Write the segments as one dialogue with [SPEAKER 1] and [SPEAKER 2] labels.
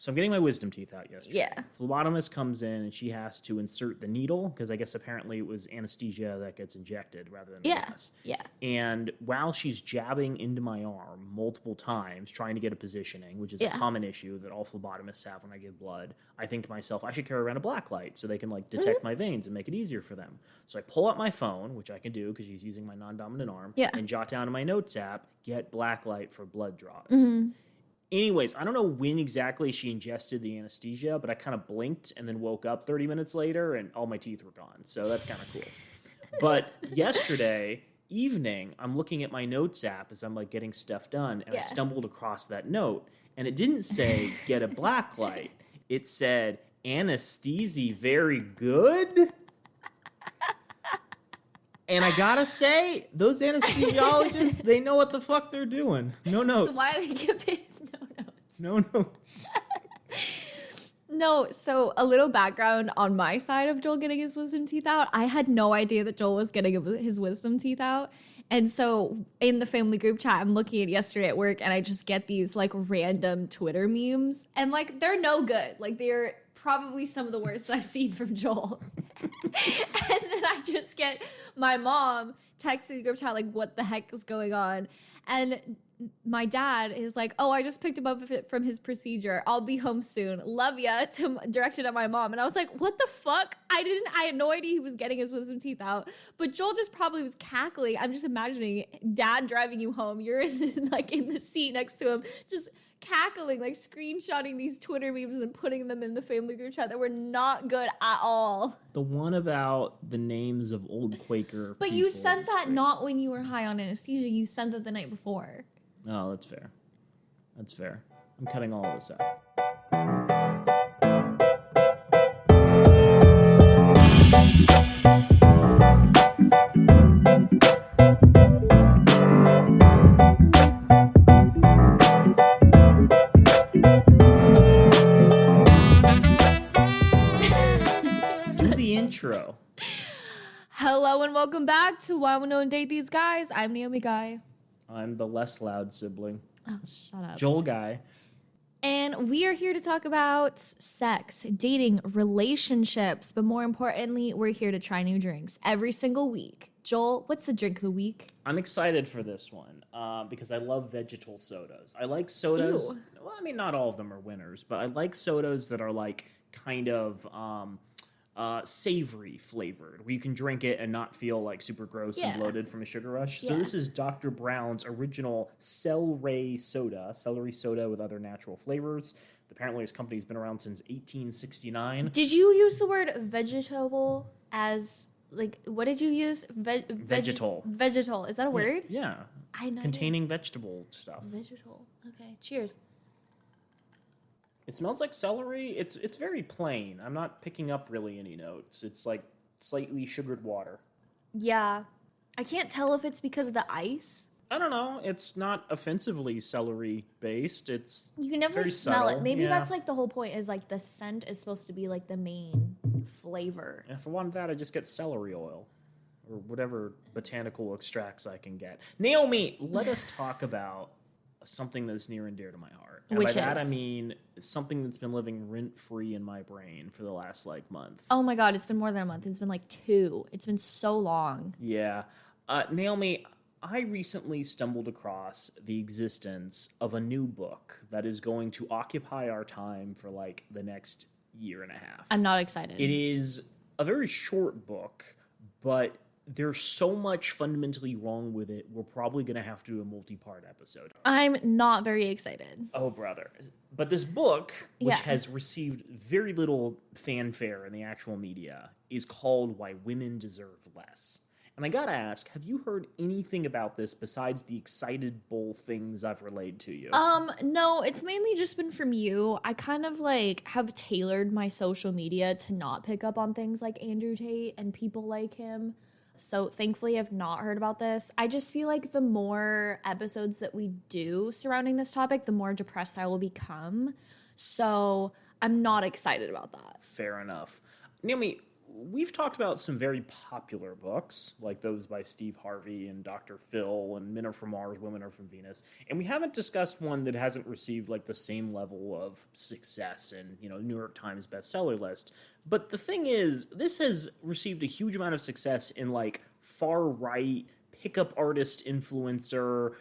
[SPEAKER 1] So I'm getting my wisdom teeth out yesterday.
[SPEAKER 2] Yeah.
[SPEAKER 1] Phlebotomist comes in and she has to insert the needle because I guess apparently it was anesthesia that gets injected rather than gas.
[SPEAKER 2] Yeah.
[SPEAKER 1] And while she's jabbing into my arm multiple times trying to get a positioning, which is a common issue that all phlebotomists have when I give blood, I think to myself, I should carry around a black light so they can like detect my veins and make it easier for them. So I pull out my phone, which I can do because she's using my non-dominant arm, and jot down in my notes app, get black light for blood draws. Anyways, I don't know when exactly she ingested the anesthesia, but I kind of blinked and then woke up 30 minutes later and all my teeth were gone. So that's kind of cool. But yesterday evening, I'm looking at my notes app as I'm like getting stuff done, and I stumbled across that note, and it didn't say get a black light. It said anesthesia very good. And I gotta say, those anesthesiologists, they know what the fuck they're doing. No notes.
[SPEAKER 2] So why are they giving no notes?
[SPEAKER 1] No notes.
[SPEAKER 2] No, so a little background on my side of Joel getting his wisdom teeth out. I had no idea that Joel was getting his wisdom teeth out. And so in the family group chat, I'm looking at yesterday at work, and I just get these like random Twitter memes. And like, they're no good. Like, they're probably some of the worst I've seen from Joel. And then I just get my mom texting the group chat like, what the heck is going on? And my dad is like, oh, I just picked him up from his procedure. I'll be home soon. Love ya. Directed at my mom. And I was like, what the fuck? I had no idea he was getting his wisdom teeth out. But Joel just probably was cackling. I'm just imagining dad driving you home. You're in the seat next to him, just cackling, like screenshotting these Twitter memes and then putting them in the family group chat that were not good at all.
[SPEAKER 1] The one about the names of old Quaker
[SPEAKER 2] But you sent that not when you were high on anesthesia. You sent that the night before.
[SPEAKER 1] Oh, that's fair. That's fair. I'm cutting all of this out. Do the intro.
[SPEAKER 2] Hello and welcome back to Why We Don't Date These Guys. I'm Naomi Guy.
[SPEAKER 1] I'm the less loud sibling.
[SPEAKER 2] Oh, shut up.
[SPEAKER 1] Joel Guy.
[SPEAKER 2] And we are here to talk about sex, dating, relationships, but more importantly, we're here to try new drinks every single week. Joel, what's the drink of the week?
[SPEAKER 1] I'm excited for this one because I love vegetal sodas. I like sodas.
[SPEAKER 2] Ew.
[SPEAKER 1] Well, I mean, not all of them are winners, but I like sodas that are like kind of savory flavored, where you can drink it and not feel like super gross and bloated from a sugar rush. So this is Dr. Brown's original celery soda with other natural flavors. Apparently, his company's been around since 1869.
[SPEAKER 2] Did you use the word vegetable as, like, what did you use?
[SPEAKER 1] Vegetal.
[SPEAKER 2] Vegetal. Is that a word?
[SPEAKER 1] Yeah.
[SPEAKER 2] I know.
[SPEAKER 1] Containing vegetable stuff.
[SPEAKER 2] Vegetal. Okay. Cheers.
[SPEAKER 1] It smells like celery. It's very plain. I'm not picking up really any notes. It's like slightly sugared water.
[SPEAKER 2] Yeah. I can't tell if it's because of the ice.
[SPEAKER 1] I don't know. It's not offensively celery based. It's
[SPEAKER 2] You can never
[SPEAKER 1] very
[SPEAKER 2] smell
[SPEAKER 1] subtle.
[SPEAKER 2] it. Maybe
[SPEAKER 1] Yeah.
[SPEAKER 2] that's like the whole point, is like the scent is supposed to be like the main flavor.
[SPEAKER 1] And if I want that, I just get celery oil or whatever botanical extracts I can get. Naomi, let us talk about something that's near and dear to my heart. And
[SPEAKER 2] Which
[SPEAKER 1] by that,
[SPEAKER 2] is?
[SPEAKER 1] I mean something that's been living rent-free in my brain for the last, like, month.
[SPEAKER 2] Oh my God, it's been more than a month. It's been like 2. It's been so long.
[SPEAKER 1] Yeah. Naomi, I recently stumbled across the existence of a new book that is going to occupy our time for, like, the next year and a half.
[SPEAKER 2] I'm not excited.
[SPEAKER 1] It is a very short book, but there's so much fundamentally wrong with it, we're probably going to have to do a multi-part episode.
[SPEAKER 2] I'm not very excited.
[SPEAKER 1] Oh, brother. But this book, which
[SPEAKER 2] Yeah.
[SPEAKER 1] has received very little fanfare in the actual media, is called Why Women Deserve Less. And I gotta ask, have you heard anything about this besides the excited bull things I've relayed to you?
[SPEAKER 2] No, it's mainly just been from you. I kind of like have tailored my social media to not pick up on things like Andrew Tate and people like him. So thankfully I've not heard about this. I just feel like the more episodes that we do surrounding this topic, the more depressed I will become. So I'm not excited about that.
[SPEAKER 1] Fair enough. Naomi, we've talked about some very popular books, like those by Steve Harvey and Dr. Phil and Men Are From Mars, Women Are From Venus. And we haven't discussed one that hasn't received like the same level of success in, New York Times bestseller list. But the thing is, this has received a huge amount of success in like far right pickup artist influencer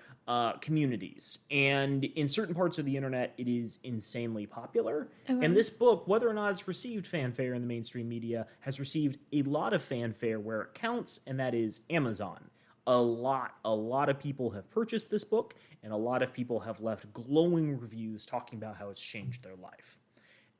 [SPEAKER 1] communities. And in certain parts of the internet, it is insanely popular. Okay. And this book, whether or not it's received fanfare in the mainstream media, has received a lot of fanfare where it counts, and that is Amazon. A lot of people have purchased this book, and a lot of people have left glowing reviews talking about how it's changed their life.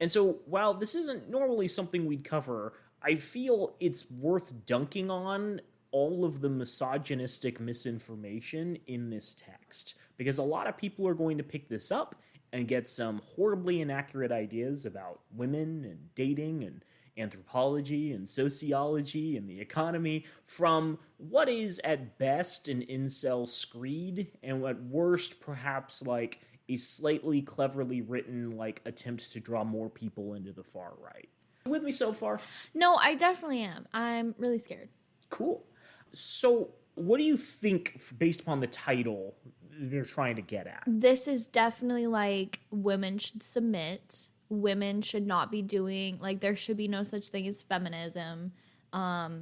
[SPEAKER 1] And so while this isn't normally something we'd cover, I feel it's worth dunking on all of the misogynistic misinformation in this text, because a lot of people are going to pick this up and get some horribly inaccurate ideas about women and dating and anthropology and sociology and the economy from what is at best an incel screed, and at worst perhaps like a slightly cleverly written like attempt to draw more people into the far right. With me so far?
[SPEAKER 2] No, I definitely am. I'm really scared.
[SPEAKER 1] Cool. So what do you think, based upon the title, they're trying to get at?
[SPEAKER 2] This is definitely like women should submit. Women should not be doing, like, there should be no such thing as feminism.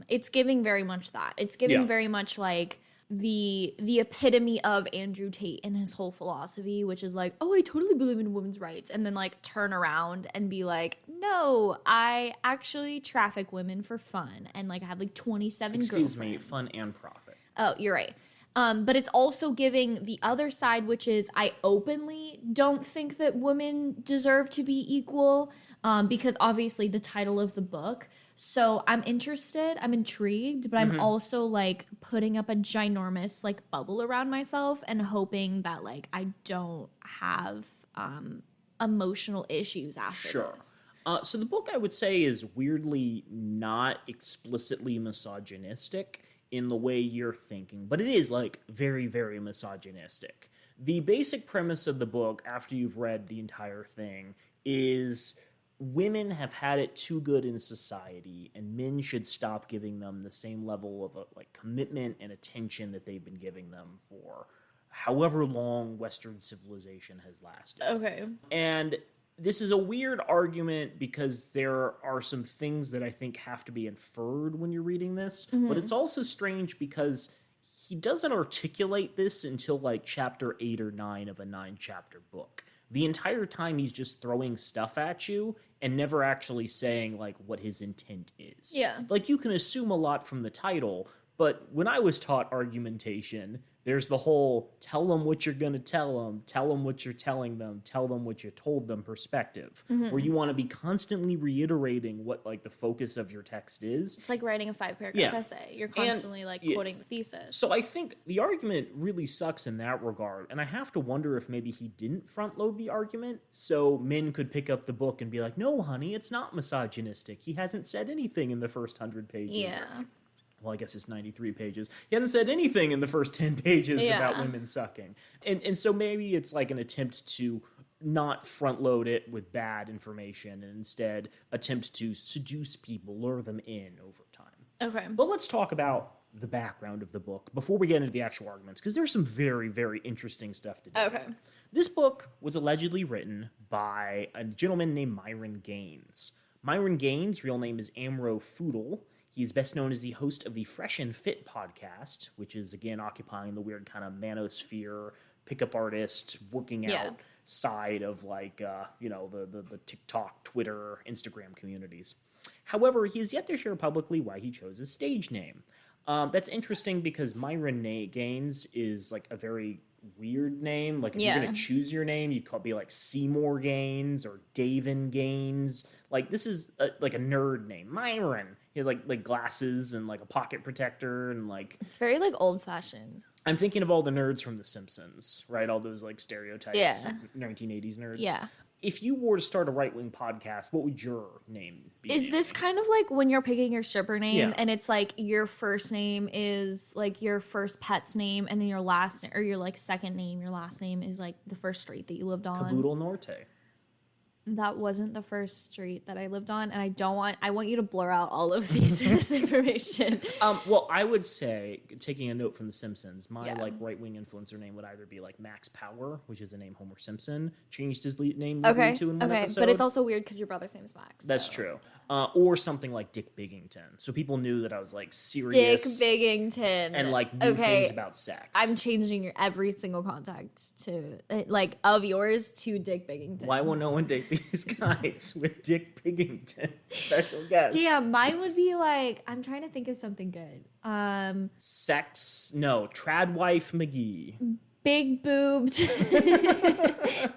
[SPEAKER 2] It's giving very much that. It's giving very much like the epitome of Andrew Tate and his whole philosophy, which is like, oh, I totally believe in women's rights, and then like turn around and be like, no, I actually traffic women for fun, and like I have like 27
[SPEAKER 1] Excuse
[SPEAKER 2] girlfriends.
[SPEAKER 1] me, fun and profit.
[SPEAKER 2] Oh, you're right. But it's also giving the other side, which is I openly don't think that women deserve to be equal, because obviously the title of the book. So I'm interested, I'm intrigued, but I'm also like putting up a ginormous like bubble around myself and hoping that like I don't have emotional issues after this.
[SPEAKER 1] So the book, I would say, is weirdly not explicitly misogynistic in the way you're thinking, but it is like very, very misogynistic. The basic premise of the book, after you've read the entire thing, is women have had it too good in society, and men should stop giving them the same level of like commitment and attention that they've been giving them for however long Western civilization has lasted.
[SPEAKER 2] Okay.
[SPEAKER 1] And this is a weird argument because there are some things that I think have to be inferred when you're reading this, but it's also strange because he doesn't articulate this until like chapter 8 or 9 of a 9-chapter book. The entire time he's just throwing stuff at you and never actually saying like what his intent is.
[SPEAKER 2] Yeah.
[SPEAKER 1] Like you can assume a lot from the title, but when I was taught argumentation, there's the whole tell them what you're going to tell them what you're telling them, tell them what you told them perspective, where you want to be constantly reiterating what like the focus of your text is.
[SPEAKER 2] It's like writing a 5-paragraph essay. You're constantly like quoting the thesis.
[SPEAKER 1] So I think the argument really sucks in that regard, and I have to wonder if maybe he didn't front load the argument so men could pick up the book and be like, no, honey, it's not misogynistic. He hasn't said anything in the first 100 pages.
[SPEAKER 2] Yeah.
[SPEAKER 1] Well, I guess it's 93 pages. He hasn't said anything in the first 10 pages about women sucking. And so maybe it's like an attempt to not front load it with bad information and instead attempt to seduce people, lure them in over time.
[SPEAKER 2] Okay.
[SPEAKER 1] But let's talk about the background of the book before we get into the actual arguments, because there's some very, very interesting stuff to do.
[SPEAKER 2] Okay.
[SPEAKER 1] This book was allegedly written by a gentleman named Myron Gaines. Myron Gaines' real name is Amro Foodle. He is best known as the host of the Fresh and Fit podcast, which is, again, occupying the weird kind of manosphere, pickup artist, working out side of, like, the TikTok, Twitter, Instagram communities. However, he has yet to share publicly why he chose his stage name. That's interesting because Myron Gaines is, like, a very weird name. Like, if you're going to choose your name, you'd be, like, Seymour Gaines or Davin Gaines. Like, this is, like, a nerd name. Myron. He had, like glasses and, like, a pocket protector and, like...
[SPEAKER 2] It's very, like, old-fashioned.
[SPEAKER 1] I'm thinking of all the nerds from The Simpsons, right? All those, like, stereotypes. 1980s nerds.
[SPEAKER 2] Yeah.
[SPEAKER 1] If you were to start a right-wing podcast, what would your name be?
[SPEAKER 2] Is this kind of like when you're picking your stripper name and it's, like, your first name is, like, your first pet's name, and then your last... or your, like, second name, your last name is, like, the first street that you lived on?
[SPEAKER 1] Caboodle Norte.
[SPEAKER 2] That wasn't the first street that I lived on, and I want you to blur out all of this information.
[SPEAKER 1] Well, I would say, taking a note from The Simpsons, my like right-wing influencer name would either be like Max Power, which is a name Homer Simpson changed his name legally to in one episode.
[SPEAKER 2] But it's also weird because your brother's name is Max.
[SPEAKER 1] That's true. Or something like Dick Biggington. So people knew that I was like serious.
[SPEAKER 2] Dick Biggington.
[SPEAKER 1] And like knew things about sex.
[SPEAKER 2] I'm changing your every single contact to like of yours to Dick Biggington.
[SPEAKER 1] Why won't no one date these guys with Dick Biggington? Special guest.
[SPEAKER 2] Damn, mine would be like, I'm trying to think of something good.
[SPEAKER 1] Tradwife McGee.
[SPEAKER 2] Big boobed.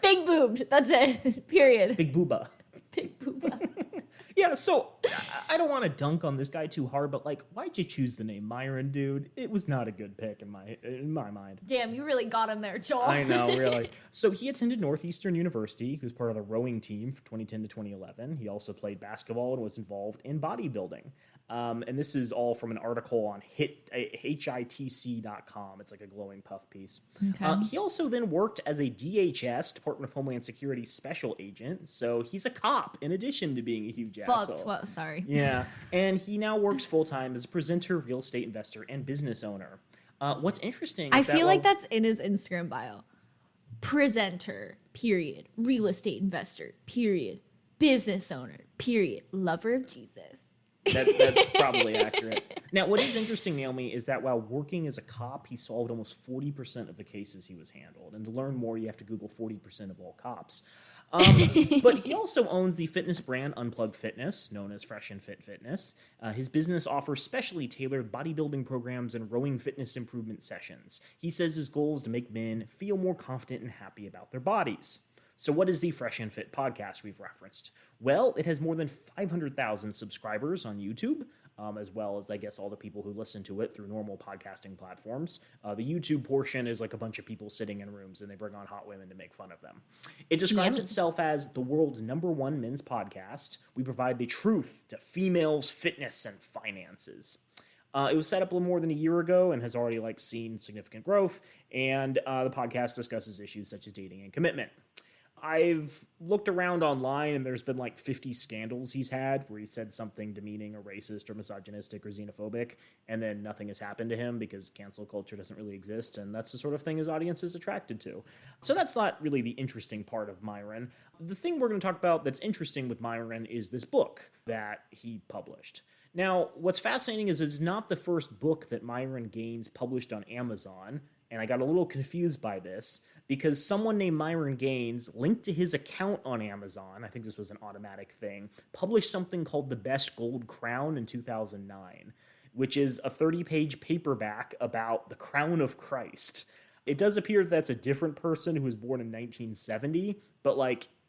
[SPEAKER 2] Big boobed. That's it. Period.
[SPEAKER 1] Big booba.
[SPEAKER 2] Big booba.
[SPEAKER 1] Yeah, so I don't want to dunk on this guy too hard, but like, why'd you choose the name Myron, dude? It was not a good pick in my mind.
[SPEAKER 2] Damn, you really got him there, Joel.
[SPEAKER 1] I know, really. So he attended Northeastern University. He was part of the rowing team from 2010 to 2011. He also played basketball and was involved in bodybuilding. And this is all from an article on hitc.com. It's like a glowing puff piece. Okay. He also then worked as a DHS, Department of Homeland Security special agent. So he's a cop in addition to being a huge asshole.
[SPEAKER 2] Well, sorry.
[SPEAKER 1] Yeah. And he now works full-time as a presenter, real estate investor, and business owner. What's interesting is
[SPEAKER 2] I feel like that's in his Instagram bio. Presenter, period. Real estate investor, period. Business owner, period. Lover of Jesus.
[SPEAKER 1] That's probably accurate. Now, what is interesting, Naomi, is that while working as a cop, he solved almost 40% of the cases he was handled. And to learn more, you have to Google 40% of all cops. But he also owns the fitness brand Unplugged Fitness, known as Fresh and Fit Fitness. His business offers specially tailored bodybuilding programs and rowing fitness improvement sessions. He says his goal is to make men feel more confident and happy about their bodies. So what is the Fresh and Fit podcast we've referenced? Well, it has more than 500,000 subscribers on YouTube, as well as, I guess, all the people who listen to it through normal podcasting platforms. The YouTube portion is like a bunch of people sitting in rooms, and they bring on hot women to make fun of them. It describes itself as the world's #1 men's podcast. We provide the truth to females' fitness and finances. It was set up a little more than a year ago and has already seen significant growth, and the podcast discusses issues such as dating and commitment. I've looked around online, and there's been 50 scandals he's had where he said something demeaning or racist or misogynistic or xenophobic, and then nothing has happened to him because cancel culture doesn't really exist, and that's the sort of thing his audience is attracted to. So that's not really the interesting part of Myron. The thing we're going to talk about that's interesting with Myron is this book that he published. Now, what's fascinating is it's not the first book that Myron Gaines published on Amazon, and I got a little confused by this, because someone named Myron Gaines linked to his account on Amazon, I think this was an automatic thing, published something called The Best Gold Crown in 2009, which is a 30-page paperback about the crown of Christ. It does appear that's a different person who was born in 1970, but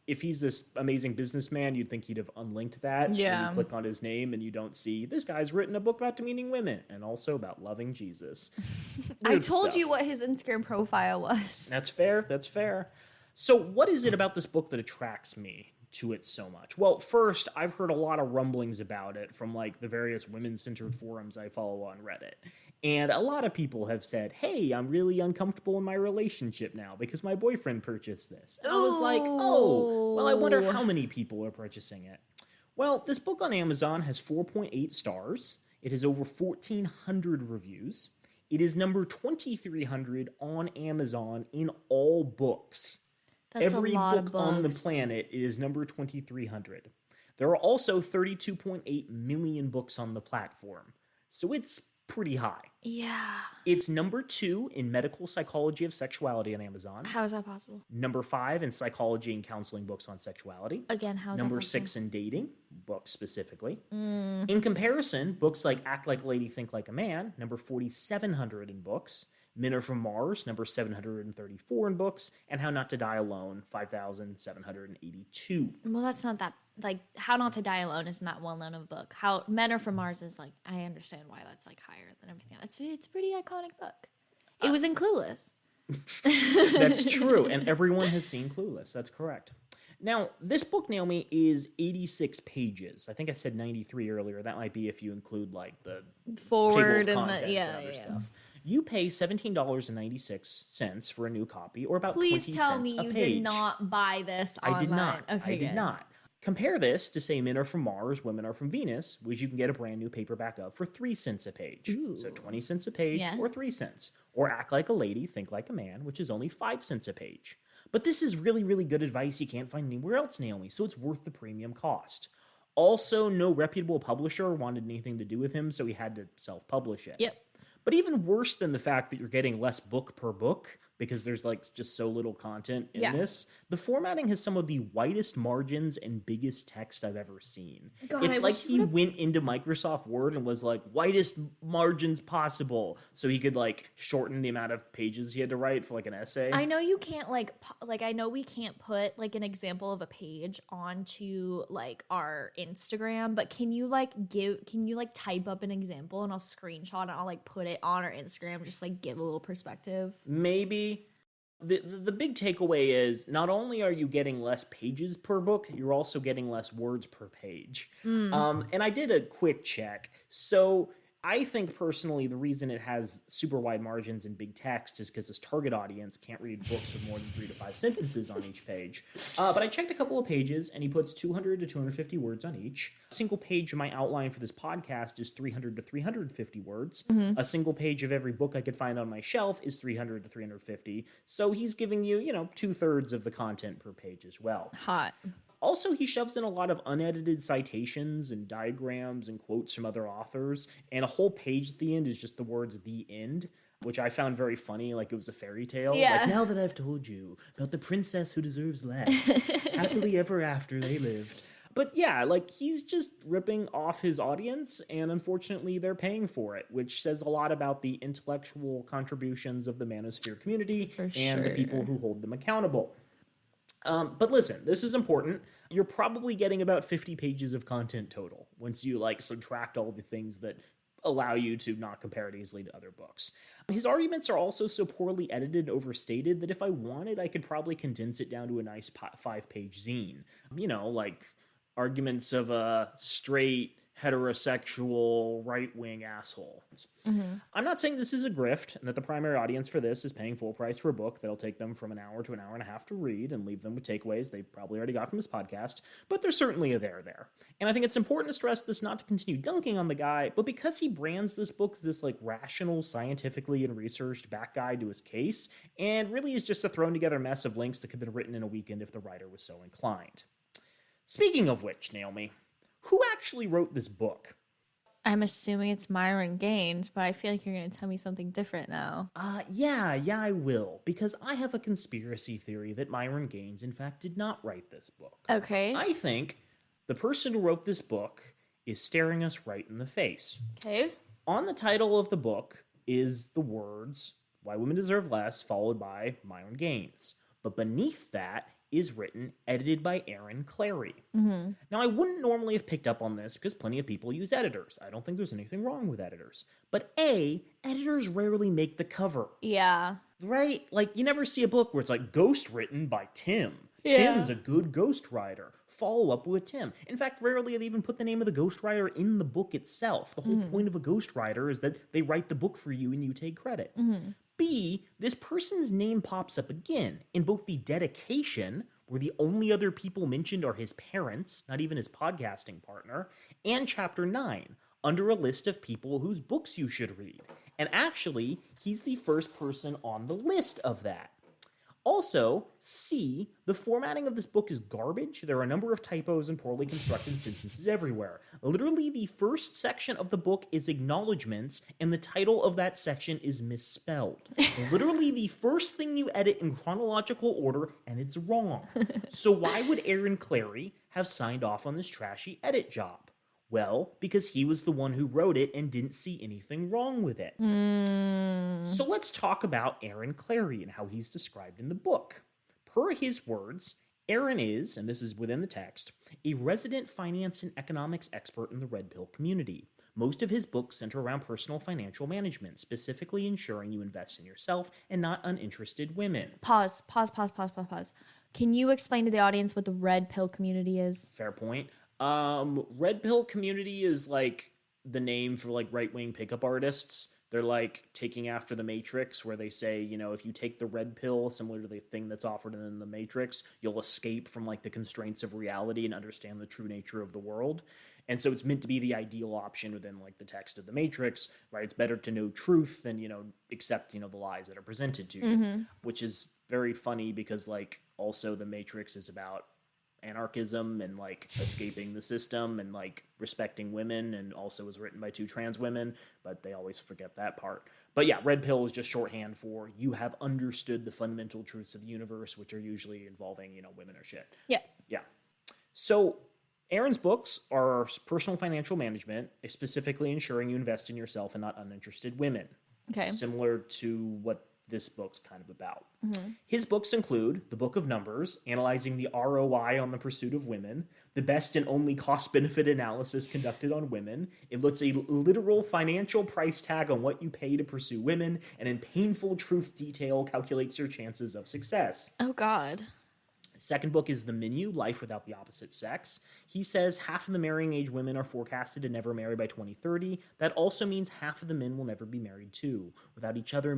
[SPEAKER 1] if he's this amazing businessman, you'd think he'd have unlinked that. Yeah. And you click on his name and you don't see, this guy's written a book about demeaning women and also about loving Jesus.
[SPEAKER 2] I told you what his Instagram profile was.
[SPEAKER 1] That's fair. So what is it about this book that attracts me to it so much? Well, first, I've heard a lot of rumblings about it from the various women-centered forums I follow on Reddit. And a lot of people have said, hey, I'm really uncomfortable in my relationship now because my boyfriend purchased this. And I was like, oh, well, I wonder how many people are purchasing it. Well, this book on Amazon has 4.8 stars. It has over 1,400 reviews. It is number 2,300 on Amazon in all books.
[SPEAKER 2] That's
[SPEAKER 1] Every
[SPEAKER 2] a lot
[SPEAKER 1] book
[SPEAKER 2] of books
[SPEAKER 1] on the planet is number 2,300. There are also 32.8 million books on the platform. So it's pretty high.
[SPEAKER 2] Yeah.
[SPEAKER 1] It's number 2 in medical psychology of sexuality on Amazon.
[SPEAKER 2] How is that possible?
[SPEAKER 1] Number 5 in psychology and counseling books on sexuality.
[SPEAKER 2] Again, how is
[SPEAKER 1] Number
[SPEAKER 2] that possible?
[SPEAKER 1] 6 in dating books specifically. In comparison, books like Act Like a Lady, Think Like a Man, number 4,700 in books. Men Are From Mars, number 734 in books, and How Not to Die Alone, 5,782.
[SPEAKER 2] Well, that's not that, How Not to Die Alone isn't that well-known of a book. How Men Are From Mars is, I understand why that's, higher than everything else. It's a pretty iconic book. It was in Clueless.
[SPEAKER 1] That's true, and everyone has seen Clueless. That's correct. Now, this book, Naomi, is 86 pages. I think I said 93 earlier. That might be if you include, the
[SPEAKER 2] forward
[SPEAKER 1] table of
[SPEAKER 2] and
[SPEAKER 1] contents
[SPEAKER 2] the,
[SPEAKER 1] and other stuff. You pay $17.96 for a new copy, or about
[SPEAKER 2] Please
[SPEAKER 1] 20
[SPEAKER 2] tell
[SPEAKER 1] cents
[SPEAKER 2] me
[SPEAKER 1] a
[SPEAKER 2] you
[SPEAKER 1] page.
[SPEAKER 2] did not buy this online.
[SPEAKER 1] I did not.
[SPEAKER 2] Okay,
[SPEAKER 1] I did
[SPEAKER 2] good.
[SPEAKER 1] not. Compare this to, say, Men Are From Mars, Women Are From Venus, which you can get a brand new paperback of for 3 cents a page.
[SPEAKER 2] Ooh.
[SPEAKER 1] So 20 cents a page,
[SPEAKER 2] Yeah.
[SPEAKER 1] or 3 cents. Or Act Like a Lady, Think Like a Man, which is only 5 cents a page. But this is really, really good advice you can't find anywhere else, Naomi, so it's worth the premium cost. Also, no reputable publisher wanted anything to do with him, so he had to self-publish it.
[SPEAKER 2] Yep.
[SPEAKER 1] But even worse than the fact that you're getting less book per book, because there's like just so little content in this, the formatting has some of the widest margins and biggest text I've ever seen.
[SPEAKER 2] God,
[SPEAKER 1] It's
[SPEAKER 2] I
[SPEAKER 1] like
[SPEAKER 2] wish
[SPEAKER 1] he went into Microsoft Word and was like, widest margins possible, so he could like shorten the amount of pages he had to write for like an essay.
[SPEAKER 2] I know you can't I know we can't put like an example of a page onto like our Instagram, but can you type up an example and I'll screenshot and I'll like put it on our Instagram, just like give a little perspective?
[SPEAKER 1] Maybe. The big takeaway is not only are you getting less pages per book, you're also getting less words per page. And I did a quick check. So I think personally the reason it has super wide margins and big text is because its target audience can't read books with more than 3 to 5 sentences on each page. But I checked a couple of pages and he puts 200 to 250 words on each. A single page of my outline for this podcast is 300 to 350 words. A single page of every book I could find on my shelf is 300 to 350. So he's giving you, 2/3 of the content per page as well.
[SPEAKER 2] Hot.
[SPEAKER 1] Also, he shoves in a lot of unedited citations and diagrams and quotes from other authors, and a whole page at the end is just the words "the end," which I found very funny, like it was a fairy tale.
[SPEAKER 2] Yeah.
[SPEAKER 1] Like, now that I've told you about the princess who deserves less, happily ever after they lived. But yeah, like he's just ripping off his audience, and unfortunately they're paying for it, which says a lot about the intellectual contributions of the manosphere community and the people who hold them accountable. But listen, this is important. You're probably getting about 50 pages of content total once you like subtract all the things that allow you to not compare it easily to other books. His arguments are also so poorly edited and overstated that if I wanted, I could probably condense it down to a nice 5-page zine. Like arguments of a straight, heterosexual, right-wing asshole. I'm not saying this is a grift and that the primary audience for this is paying full price for a book that'll take them from an hour to an hour and a half to read and leave them with takeaways they probably already got from this podcast, but there's certainly a there. And I think it's important to stress this not to continue dunking on the guy, but because he brands this book as this like rational, scientifically and researched back guide to his case, and really is just a thrown together mess of links that could have been written in a weekend if the writer was so inclined. Speaking of which, Naomi, who actually wrote this book?
[SPEAKER 2] I'm assuming it's Myron Gaines, but I feel like you're going to tell me something different now.
[SPEAKER 1] Yeah, I will, because I have a conspiracy theory that Myron Gaines, in fact, did not write this book.
[SPEAKER 2] Okay.
[SPEAKER 1] I think the person who wrote this book is staring us right in the face.
[SPEAKER 2] Okay.
[SPEAKER 1] On the title of the book is the words, "Why Women Deserve Less," followed by Myron Gaines. But beneath that is written, edited by Aaron Clary. Now, I wouldn't normally have picked up on this because plenty of people use editors. I don't think there's anything wrong with editors. But editors rarely make the cover.
[SPEAKER 2] Yeah.
[SPEAKER 1] Right? Like, you never see a book where it's like, ghost written by Tim.
[SPEAKER 2] Yeah.
[SPEAKER 1] Tim's a good ghostwriter. Follow up with Tim. In fact, rarely they even put the name of the ghostwriter in the book itself. The whole point of a ghostwriter is that they write the book for you and you take credit. B, this person's name pops up again in both the dedication, where the only other people mentioned are his parents, not even his podcasting partner, and chapter 9, under a list of people whose books you should read. And actually, he's the first person on the list of that. Also, C, the formatting of this book is garbage. There are a number of typos and poorly constructed sentences everywhere. Literally, the first section of the book is acknowledgments, and the title of that section is misspelled. Literally, the first thing you edit in chronological order, and it's wrong. So why would Aaron Clary have signed off on this trashy edit job? Well, because he was the one who wrote it and didn't see anything wrong with it. So let's talk about Aaron Clary and how he's described in the book. Per his words, Aaron is, and this is within the text, a resident finance and economics expert in the Red Pill community. Most of his books center around personal financial management, specifically ensuring you invest in yourself and not uninterested women.
[SPEAKER 2] Pause. Can you explain to the audience what the Red Pill community is?
[SPEAKER 1] Fair point. Red Pill community is like the name for like right-wing pickup artists. They're like taking after the Matrix, where they say, you know, if you take the red pill, similar to the thing that's offered in the Matrix, you'll escape from like the constraints of reality and understand the true nature of the world. And so it's meant to be the ideal option within like the text of the Matrix, right? It's better to know truth than, you know, accept, you know, the lies that are presented to you, which is very funny because like also the Matrix is about anarchism and like escaping the system and like respecting women, and also was written by 2 trans women, but they always forget that part. But yeah, red pill is just shorthand for you have understood the fundamental truths of the universe, which are usually involving, you know, women or shit.
[SPEAKER 2] Yeah.
[SPEAKER 1] Yeah. So Erin's books are personal financial management, specifically ensuring you invest in yourself and not uninterested women.
[SPEAKER 2] Okay.
[SPEAKER 1] Similar to what this book's kind of about. His books include The Book of Numbers, analyzing the ROI on the pursuit of women, the best and only cost-benefit analysis conducted on women. It puts a literal financial price tag on what you pay to pursue women, and in painful truth detail calculates your chances of success.
[SPEAKER 2] Oh, God.
[SPEAKER 1] Second book is The Menu, Life Without the Opposite Sex. He says half of the marrying age women are forecasted to never marry by 2030. That also means half of the men will never be married too. Without each other,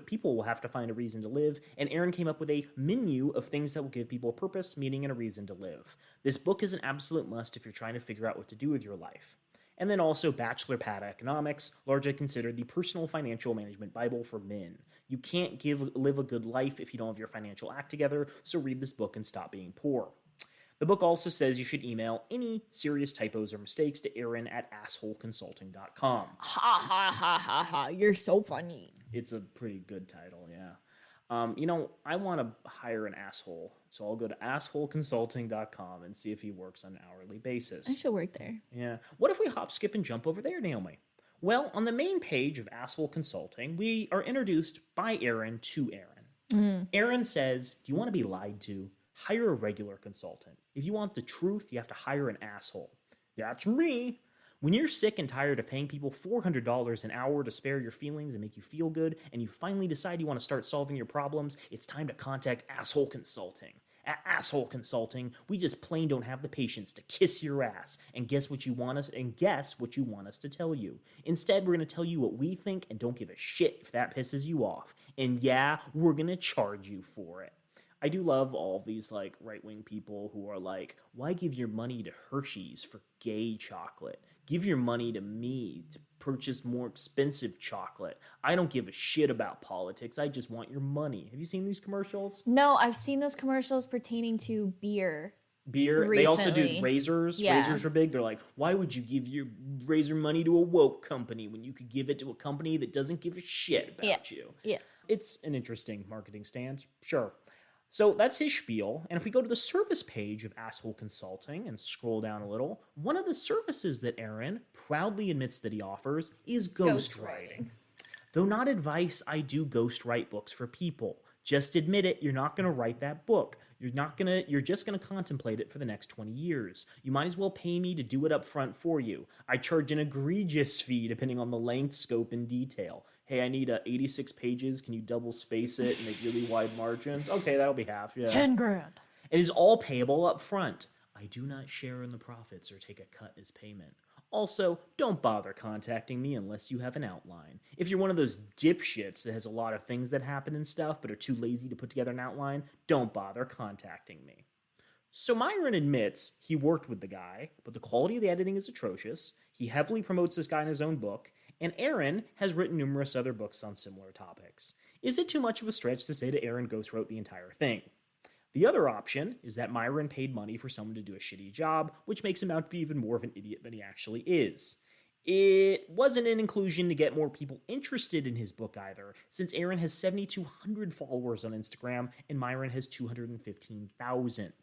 [SPEAKER 1] people will have to find a reason to live, and Erin came up with a menu of things that will give people a purpose, meaning, and a reason to live. This book is an absolute must if you're trying to figure out what to do with your life. And then also Bachelor Pad Economics, largely considered the personal financial management Bible for men. You can't live a good life if you don't have your financial act together, so read this book and stop being poor. The book also says you should email any serious typos or mistakes to Erin at assholeconsulting.com.
[SPEAKER 2] Ha ha ha ha ha. You're so funny.
[SPEAKER 1] It's a pretty good title, yeah. You know, I want to hire an asshole, so I'll go to assholeconsulting.com and see if he works on an hourly basis.
[SPEAKER 2] I should work there.
[SPEAKER 1] Yeah. What if we hop, skip, and jump over there, Naomi? Well, on the main page of Asshole Consulting, we are introduced by Erin to Erin. Erin says, do you want to be lied to? Hire a regular consultant. If you want the truth, you have to hire an asshole. That's me. When you're sick and tired of paying people $400 an hour to spare your feelings and make you feel good, and you finally decide you want to start solving your problems, it's time to contact Asshole Consulting. At Asshole Consulting, we just plain don't have the patience to kiss your ass and guess what you want us to tell you. Instead, we're going to tell you what we think and don't give a shit if that pisses you off. And yeah, we're going to charge you for it. I do love all these like right-wing people who are like, why give your money to Hershey's for gay chocolate? Give your money to me to purchase more expensive chocolate. I don't give a shit about politics. I just want your money. Have you seen these commercials?
[SPEAKER 2] No, I've seen those commercials pertaining to beer.
[SPEAKER 1] Recently. They also do razors.
[SPEAKER 2] Yeah.
[SPEAKER 1] Razors are big. They're like, why would you give your razor money to a woke company when you could give it to a company that doesn't give a shit about you?
[SPEAKER 2] Yeah.
[SPEAKER 1] It's an interesting marketing stance. Sure. So that's his spiel. And if we go to the service page of Asshole Consulting and scroll down a little, one of the services that Erin proudly admits that he offers is ghostwriting. Though not advice, I do ghostwrite books for people. Just admit it, you're not going to write that book. You're just going to contemplate it for the next 20 years. You might as well pay me to do it up front for you. I charge an egregious fee depending on the length, scope, and detail. Hey, I need 86 pages. Can you double space it and make really wide margins? Okay, that'll be half. Yeah.
[SPEAKER 2] 10 grand.
[SPEAKER 1] It is all payable up front. I do not share in the profits or take a cut as payment. Also, don't bother contacting me unless you have an outline. If you're one of those dipshits that has a lot of things that happen and stuff but are too lazy to put together an outline, don't bother contacting me. So Myron admits he worked with the guy, but the quality of the editing is atrocious. He heavily promotes this guy in his own book, and Erin has written numerous other books on similar topics. Is it too much of a stretch to say that Erin ghostwrote the entire thing? The other option is that Myron paid money for someone to do a shitty job, which makes him out to be even more of an idiot than he actually is. It wasn't an inclusion to get more people interested in his book either, since Erin has 7,200 followers on Instagram and Myron has 215,000.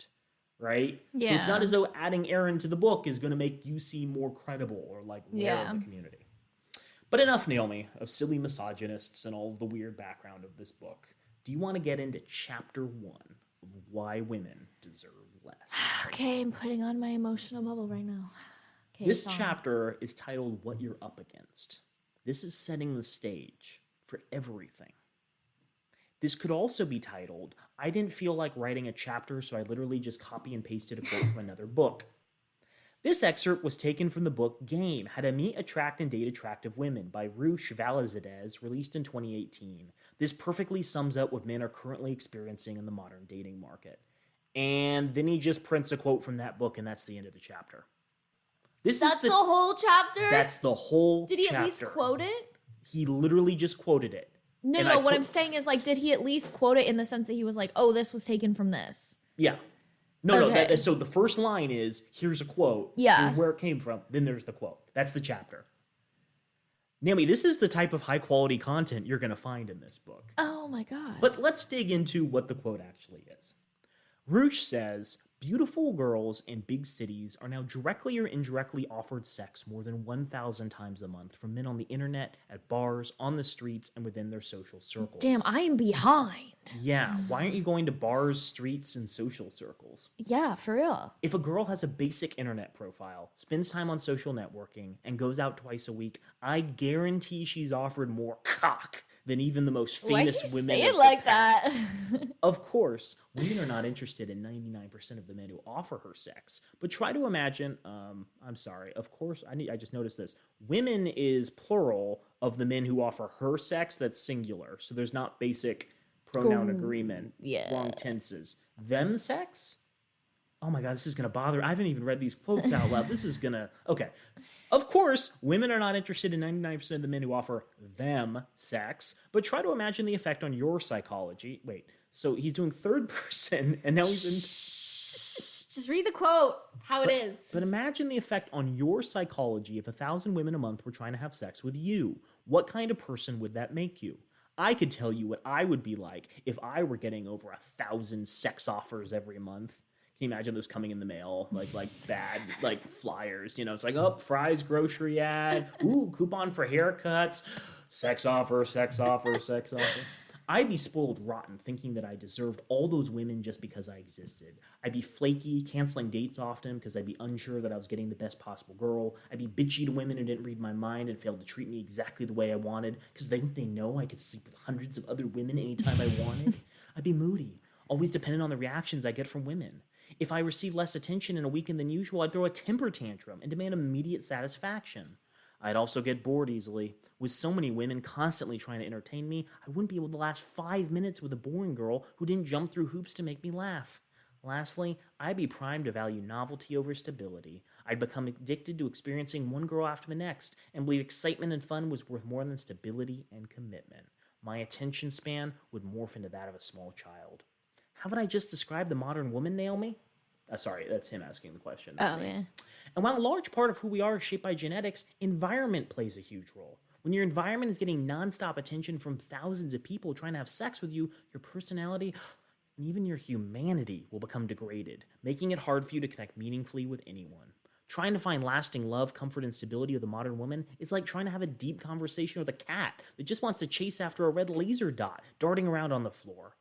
[SPEAKER 1] Right?
[SPEAKER 2] Yeah.
[SPEAKER 1] So it's not as though adding Erin to the book is going to make you seem more credible or like rare in the community. But enough, Naomi, of silly misogynists and all of the weird background of this book. Do you want to get into chapter 1 of why women deserve less?
[SPEAKER 2] Okay, I'm putting on my emotional bubble right now. Okay,
[SPEAKER 1] This chapter is titled What You're Up Against. This is setting the stage for everything. This could also be titled, I didn't feel like writing a chapter, so I literally just copy and pasted a quote from another book. This excerpt was taken from the book Game, How to Meet, Attract, and Date Attractive Women by Ruth Valazadez, released in 2018. This perfectly sums up what men are currently experiencing in the modern dating market. And then he just prints a quote from that book, and that's the end of the chapter.
[SPEAKER 2] That's the whole chapter?
[SPEAKER 1] That's the whole chapter.
[SPEAKER 2] Did he at least quote it?
[SPEAKER 1] He literally just quoted it.
[SPEAKER 2] No, what I'm saying is, like, did he at least quote it in the sense that he was like, oh, this was taken from this?
[SPEAKER 1] Yeah. No. So the first line is, here's a quote.
[SPEAKER 2] Yeah.
[SPEAKER 1] Here's where it came from. Then there's the quote. That's the chapter. Naomi, this is the type of high-quality content you're going to find in this book.
[SPEAKER 2] Oh, my God.
[SPEAKER 1] But let's dig into what the quote actually is. Roosh says, beautiful girls in big cities are now directly or indirectly offered sex more than 1,000 times a month from men on the internet, at bars, on the streets, and within their social circles.
[SPEAKER 2] Damn, I am behind.
[SPEAKER 1] Yeah, why aren't you going to bars, streets, and social circles?
[SPEAKER 2] Yeah, for real.
[SPEAKER 1] If a girl has a basic internet profile, spends time on social networking, and goes out twice a week, I guarantee she's offered more cock than even the most famous women.
[SPEAKER 2] Why'd you say it like that?
[SPEAKER 1] Of course, women are not interested in 99% of the men who offer her sex. But try to imagine, I'm sorry, of course, I just noticed this. Women is plural of the men who offer her sex, that's singular. So there's not basic pronoun agreement, wrong tenses. Them sex? Oh my God, this is going to bother. I haven't even read these quotes out loud. This is going to... Okay. Of course, women are not interested in 99% of the men who offer them sex, but try to imagine the effect on your psychology. Wait, so he's doing third person, and now he's in...
[SPEAKER 2] Just read the quote, how it is.
[SPEAKER 1] But imagine the effect on your psychology if 1,000 women a month were trying to have sex with you. What kind of person would that make you? I could tell you what I would be like if I were getting over 1,000 sex offers every month. Can you imagine those coming in the mail, like bad, like flyers? You know, it's like, oh, Fry's grocery ad. Ooh, coupon for haircuts. Sex offer, sex offer, sex offer. I'd be spoiled rotten thinking that I deserved all those women just because I existed. I'd be flaky, canceling dates often because I'd be unsure that I was getting the best possible girl. I'd be bitchy to women who didn't read my mind and failed to treat me exactly the way I wanted because they know I could sleep with hundreds of other women anytime I wanted. I'd be moody, always dependent on the reactions I get from women. If I receive less attention in a weekend than usual, I'd throw a temper tantrum and demand immediate satisfaction. I'd also get bored easily. With so many women constantly trying to entertain me, I wouldn't be able to last 5 minutes with a boring girl who didn't jump through hoops to make me laugh. Lastly, I'd be primed to value novelty over stability. I'd become addicted to experiencing one girl after the next and believe excitement and fun was worth more than stability and commitment. My attention span would morph into that of a small child. Haven't I just described the modern woman, Naomi? Sorry, that's him asking the question.
[SPEAKER 2] Oh, yeah.
[SPEAKER 1] And while a large part of who we are is shaped by genetics, environment plays a huge role. When your environment is getting nonstop attention from thousands of people trying to have sex with you, your personality and even your humanity will become degraded, making it hard for you to connect meaningfully with anyone. Trying to find lasting love, comfort, and stability with a modern woman is like trying to have a deep conversation with a cat that just wants to chase after a red laser dot darting around on the floor.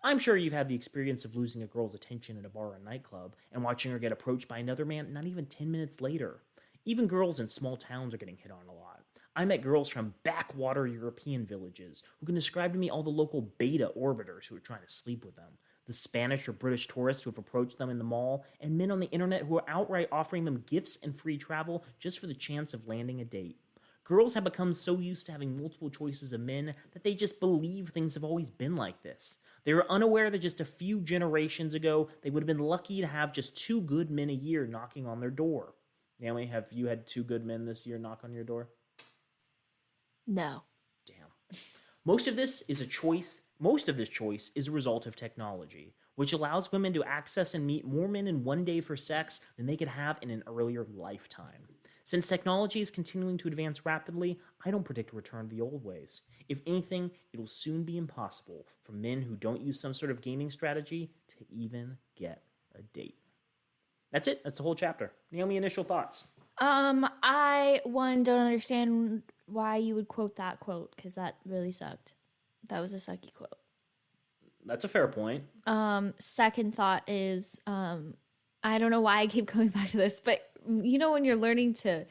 [SPEAKER 1] I'm sure you've had the experience of losing a girl's attention at a bar or nightclub and watching her get approached by another man not even 10 minutes later. Even girls in small towns are getting hit on a lot. I met girls from backwater European villages who can describe to me all the local beta orbiters who are trying to sleep with them, the Spanish or British tourists who have approached them in the mall, and men on the internet who are outright offering them gifts and free travel just for the chance of landing a date. Girls have become so used to having multiple choices of men that they just believe things have always been like this. They are unaware that just a few generations ago, they would have been lucky to have just 2 good men a year knocking on their door. Naomi, have you had 2 good men this year knock on your door?
[SPEAKER 2] No.
[SPEAKER 1] Damn. Most of this choice is a result of technology, which allows women to access and meet more men in one day for sex than they could have in an earlier lifetime. Since technology is continuing to advance rapidly, I don't predict a return to the old ways. If anything, it will soon be impossible for men who don't use some sort of gaming strategy to even get a date. That's it. That's the whole chapter. Naomi, initial thoughts?
[SPEAKER 2] I don't understand why you would quote that quote, because that really sucked. That was a sucky quote.
[SPEAKER 1] That's a fair point.
[SPEAKER 2] Second thought is, I don't know why I keep coming back to this, but you know when you're learning to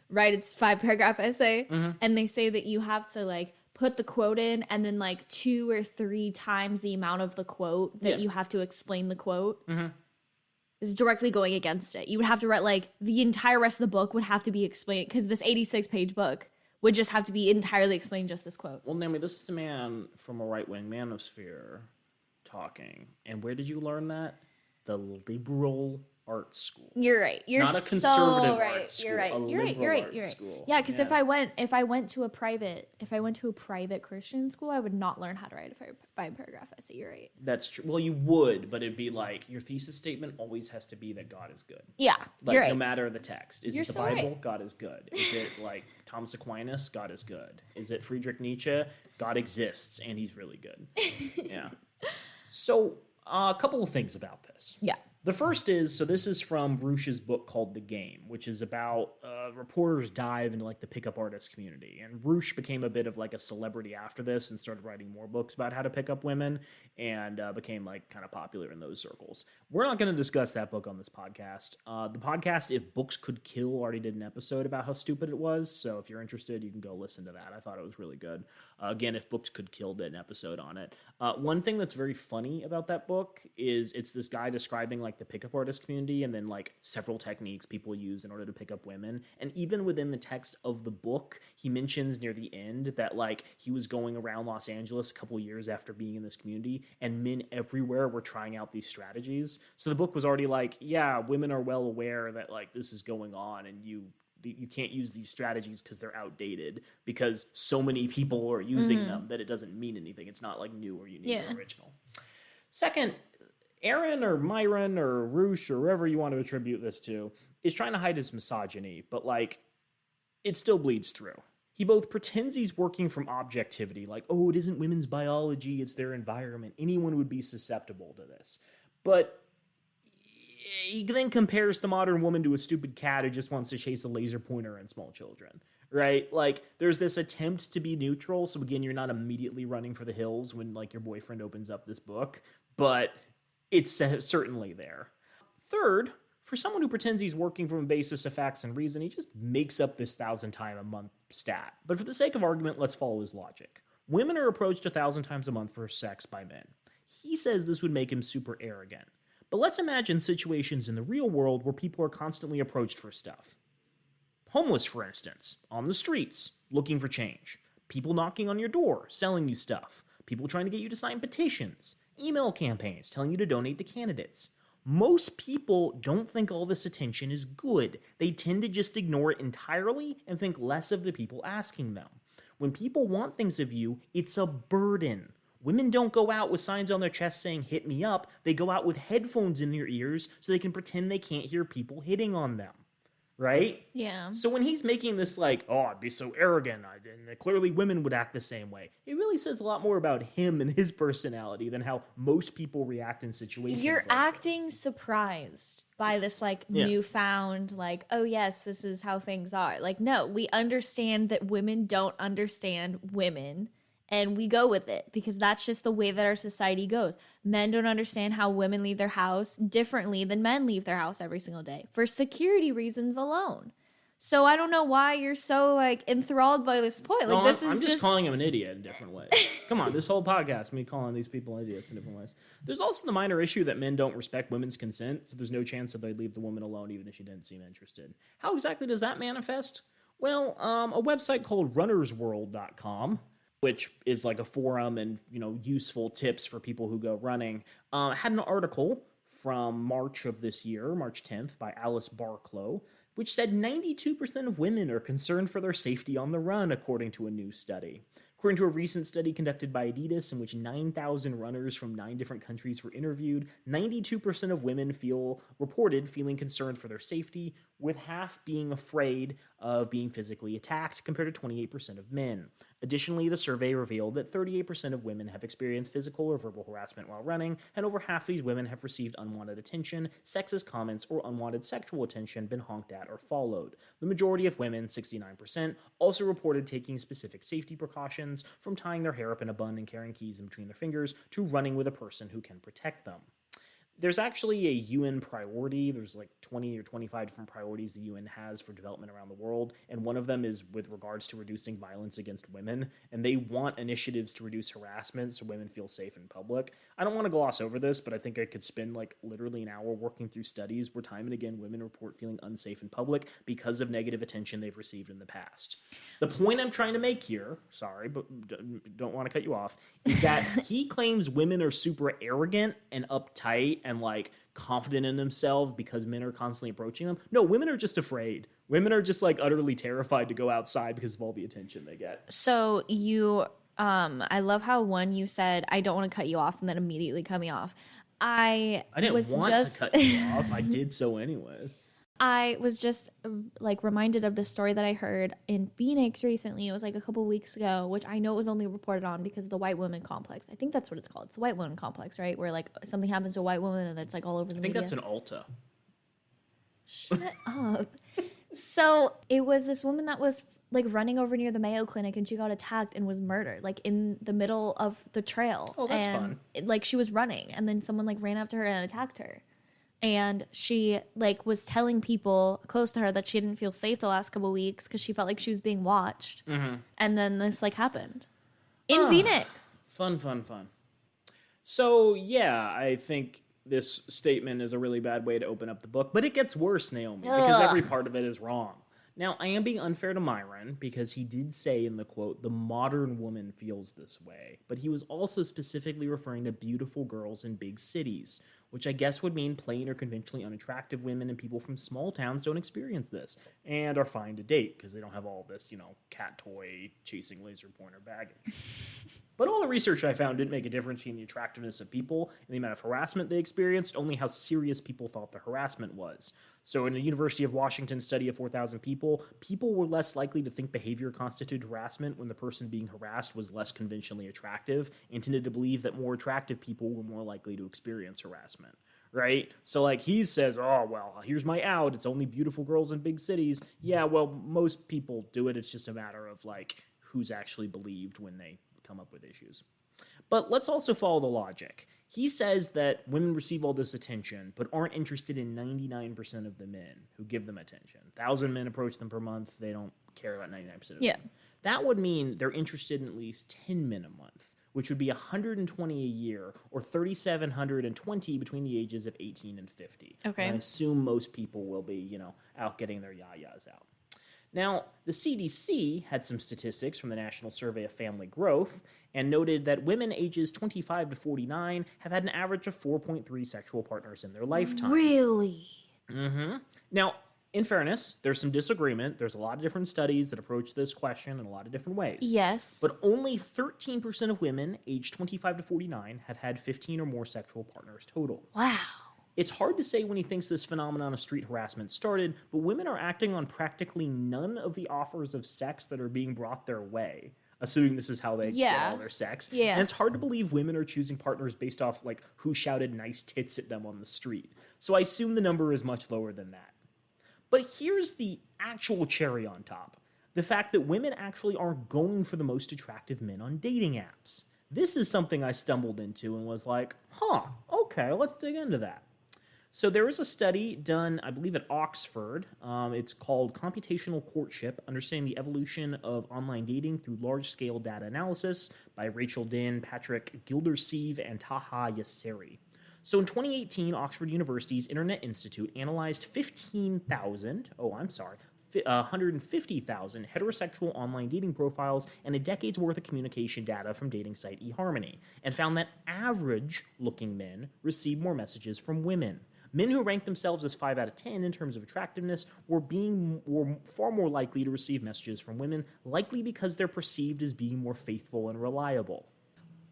[SPEAKER 2] write its 5-paragraph essay, and they say that you have to like put the quote in and then like 2 or 3 times the amount of the quote that you have to explain the quote. is directly going against it. You would have to write like the entire rest of the book would have to be explained because this 86-page book would just have to be entirely explained just this quote.
[SPEAKER 1] Well, Naomi, this is a man from a right-wing manosphere talking. And where did you learn that? The liberal arts school.
[SPEAKER 2] You're right. You're
[SPEAKER 1] not a
[SPEAKER 2] so
[SPEAKER 1] conservative
[SPEAKER 2] right.
[SPEAKER 1] arts school.
[SPEAKER 2] You're right.
[SPEAKER 1] A
[SPEAKER 2] You're right. You're
[SPEAKER 1] liberal
[SPEAKER 2] right. You're
[SPEAKER 1] arts
[SPEAKER 2] right.
[SPEAKER 1] school.
[SPEAKER 2] Yeah, because if I went to a private Christian school, I would not learn how to write a 5-paragraph essay. You're right.
[SPEAKER 1] That's true. Well, you would, but it'd be like your thesis statement always has to be that God is good.
[SPEAKER 2] Yeah,
[SPEAKER 1] like,
[SPEAKER 2] you're right.
[SPEAKER 1] No matter the text. Is
[SPEAKER 2] You're
[SPEAKER 1] it the
[SPEAKER 2] so
[SPEAKER 1] Bible?
[SPEAKER 2] right.
[SPEAKER 1] God is good. Is it like Thomas Aquinas? God is good. Is it Friedrich Nietzsche? God exists and he's really good. Yeah. So a couple of things about this.
[SPEAKER 2] Yeah.
[SPEAKER 1] The first is, so this is from Rush's book called The Game, which is about reporters dive into like the pickup artist community. And Rush became a bit of like a celebrity after this and started writing more books about how to pick up women and became like kind of popular in those circles. We're not going to discuss that book on this podcast. The podcast, If Books Could Kill, already did an episode about how stupid it was. So if you're interested, you can go listen to that. I thought it was really good. Again, If Books Could Kill did an episode on it. One thing that's very funny about that book is it's this guy describing like the pickup artist community and then like several techniques people use in order to pick up women. And even within the text of the book, he mentions near the end that like he was going around Los Angeles a couple years after being in this community and men everywhere were trying out these strategies. So the book was already like, yeah, women are well aware that like this is going on and you can't use these strategies because they're outdated because so many people are using them that it doesn't mean anything. It's not like new or unique or original. Second, Aaron or Myron or Rush or whoever you want to attribute this to is trying to hide his misogyny, but like it still bleeds through. He both pretends he's working from objectivity, like, oh, it isn't women's biology, it's their environment. Anyone would be susceptible to this. But he then compares the modern woman to a stupid cat who just wants to chase a laser pointer and small children, right? Like, there's this attempt to be neutral. So again, you're not immediately running for the hills when like your boyfriend opens up this book, but it's certainly there. Third, for someone who pretends he's working from a basis of facts and reason, he just makes up this 1,000 times a month stat. But for the sake of argument, let's follow his logic. Women are approached 1,000 times a month for sex by men. He says this would make him super arrogant. But let's imagine situations in the real world where people are constantly approached for stuff. Homeless, for instance, on the streets, looking for change. People knocking on your door, selling you stuff. People trying to get you to sign petitions. Email campaigns telling you to donate to candidates. Most people don't think all this attention is good. They tend to just ignore it entirely and think less of the people asking them. When people want things of you, it's a burden. Women don't go out with signs on their chest saying, hit me up. They go out with headphones in their ears so they can pretend they can't hear people hitting on them. Right?
[SPEAKER 2] Yeah.
[SPEAKER 1] So when he's making this like, oh, I'd be so arrogant, and clearly women would act the same way, it really says a lot more about him and his personality than how most people react in situations.
[SPEAKER 2] You're
[SPEAKER 1] like
[SPEAKER 2] acting surprised by this like newfound like, oh yes, this is how things are. Like, no, we understand that women don't understand women. And we go with it because that's just the way that our society goes. Men don't understand how women leave their house differently than men leave their house every single day for security reasons alone. So I don't know why you're so like enthralled by this point. Like,
[SPEAKER 1] no,
[SPEAKER 2] this
[SPEAKER 1] I'm
[SPEAKER 2] is
[SPEAKER 1] just calling him an idiot in different ways. Come on, this whole podcast, me calling these people idiots in different ways. There's also the minor issue that men don't respect women's consent, so there's no chance that they'd leave the woman alone even if she didn't seem interested. How exactly does that manifest? Well, a website called runnersworld.com, which is like a forum and, you know, useful tips for people who go running, had an article from March of this year, March 10th, by Alice Barclow, which said 92% of women are concerned for their safety on the run, according to a new study. According to a recent study conducted by Adidas, in which 9,000 runners from 9 different countries were interviewed, 92% of women reported feeling concerned for their safety, with half being afraid of being physically attacked, compared to 28% of men. Additionally, the survey revealed that 38% of women have experienced physical or verbal harassment while running, and over half these women have received unwanted attention, sexist comments, or unwanted sexual attention been honked at or followed. The majority of women, 69%, also reported taking specific safety precautions, from tying their hair up in a bun and carrying keys in between their fingers to running with a person who can protect them. There's actually a UN priority. There's like 20 or 25 different priorities the UN has for development around the world. And one of them is with regards to reducing violence against women. And they want initiatives to reduce harassment so women feel safe in public. I don't want to gloss over this, but I think I could spend like literally an hour working through studies where time and again women report feeling unsafe in public because of negative attention they've received in the past. The point I'm trying to make here, sorry, but don't want to cut you off, is that he claims women are super arrogant and uptight and like confident in themselves because men are constantly approaching them. No, women are just afraid. Women are just like utterly terrified to go outside because of all the attention they get.
[SPEAKER 2] So I love how you said, I don't want to cut you off and then immediately cut me off. I
[SPEAKER 1] didn't want to cut you off. I did so anyways.
[SPEAKER 2] I was just like reminded of this story that I heard in Phoenix recently. It was like a couple weeks ago, which I know was only reported on because of the white woman complex. I think that's what it's called. It's the white woman complex, right? Where like something happens to a white woman and it's like all over the media.
[SPEAKER 1] I think that's an Ulta.
[SPEAKER 2] Shut up. So it was this woman that was like running over near the Mayo Clinic and she got attacked and was murdered like in the middle of the trail.
[SPEAKER 1] Oh, that's fun.
[SPEAKER 2] Like she was running and then someone like ran after her and attacked her. And she like was telling people close to her that she didn't feel safe the last couple of weeks because she felt like she was being watched. Mm-hmm. And then this like happened in Phoenix.
[SPEAKER 1] Fun. So yeah, I think this statement is a really bad way to open up the book, but it gets worse, Naomi, because every part of it is wrong. Now, I am being unfair to Myron because he did say in the quote, the modern woman feels this way, but he was also specifically referring to beautiful girls in big cities, which I guess would mean plain or conventionally unattractive women and people from small towns don't experience this and are fine to date because they don't have all this, cat toy chasing laser pointer baggage. But all the research I found didn't make a difference between the attractiveness of people and the amount of harassment they experienced, only how serious people thought the harassment was. So in a University of Washington study of 4,000 people were less likely to think behavior constituted harassment when the person being harassed was less conventionally attractive and tended to believe that more attractive people were more likely to experience harassment. Right? So like he says, oh, well, here's my out. It's only beautiful girls in big cities. Yeah, well, most people do it. It's just a matter of like who's actually believed when they come up with issues. But let's also follow the logic. He says that women receive all this attention, but aren't interested in 99% of the men who give them attention. 1,000 men approach them per month. They don't care about 99% of them. That would mean they're interested in at least 10 men a month, which would be 120 a year, or 3,720 between the ages of 18 and 50.
[SPEAKER 2] Okay.
[SPEAKER 1] And I assume most people will be, out getting their yayas out. Now, the CDC had some statistics from the National Survey of Family Growth and noted that women ages 25 to 49 have had an average of 4.3 sexual partners in their lifetime.
[SPEAKER 2] Really?
[SPEAKER 1] Mm-hmm. Now, in fairness, there's some disagreement. There's a lot of different studies that approach this question in a lot of different ways.
[SPEAKER 2] Yes.
[SPEAKER 1] But only 13% of women aged 25 to 49 have had 15 or more sexual partners total.
[SPEAKER 2] Wow.
[SPEAKER 1] It's hard to say when he thinks this phenomenon of street harassment started, but women are acting on practically none of the offers of sex that are being brought their way, assuming this is how they get all their sex.
[SPEAKER 2] Yeah.
[SPEAKER 1] And it's hard to believe women are choosing partners based off like who shouted nice tits at them on the street. So I assume the number is much lower than that. But here's the actual cherry on top. The fact that women actually aren't going for the most attractive men on dating apps. This is something I stumbled into and was like, okay, let's dig into that. So there was a study done, I believe, at Oxford. It's called Computational Courtship, Understanding the Evolution of Online Dating Through Large-Scale Data Analysis by Rachel Din, Patrick Gildersleeve, and Taha Yasseri. So in 2018, Oxford University's Internet Institute analyzed 150,000 heterosexual online dating profiles and a decade's worth of communication data from dating site eHarmony, and found that average-looking men receive more messages from women. Men who rank themselves as 5 out of 10 in terms of attractiveness were far more likely to receive messages from women, likely because they're perceived as being more faithful and reliable.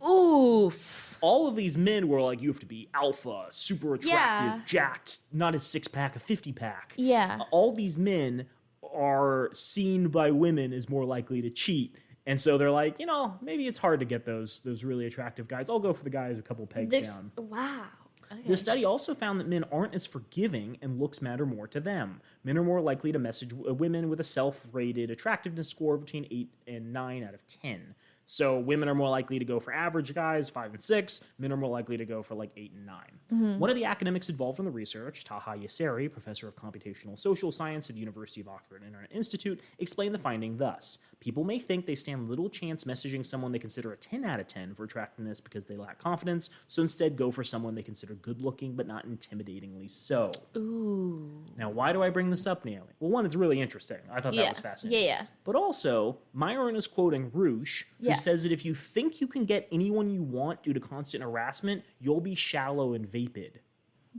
[SPEAKER 2] Oof.
[SPEAKER 1] All of these men were like, you have to be alpha, super attractive, jacked, not a 6-pack, a 50-pack.
[SPEAKER 2] Yeah.
[SPEAKER 1] All these men are seen by women as more likely to cheat. And so they're like, maybe it's hard to get those really attractive guys. I'll go for the guys a couple pegs down.
[SPEAKER 2] Wow. Okay.
[SPEAKER 1] The study also found that men aren't as forgiving and looks matter more to them. Men are more likely to message women with a self-rated attractiveness score between 8 and 9 out of 10. So women are more likely to go for average guys, 5 and 6. Men are more likely to go for like 8 and 9. One of the academics involved in the research, Taha Yasseri, professor of computational social science at the University of Oxford Internet Institute, explained the finding thus. People may think they stand little chance messaging someone they consider a 10 out of 10 for attractiveness because they lack confidence, so instead go for someone they consider good looking but not intimidatingly so.
[SPEAKER 2] Ooh.
[SPEAKER 1] Now, why do I bring this up, Naomi? Well, one, it's really interesting. I thought that was fascinating.
[SPEAKER 2] Yeah.
[SPEAKER 1] But also, Myron is quoting Roosh, who says that if you think you can get anyone you want due to constant harassment, you'll be shallow and vapid.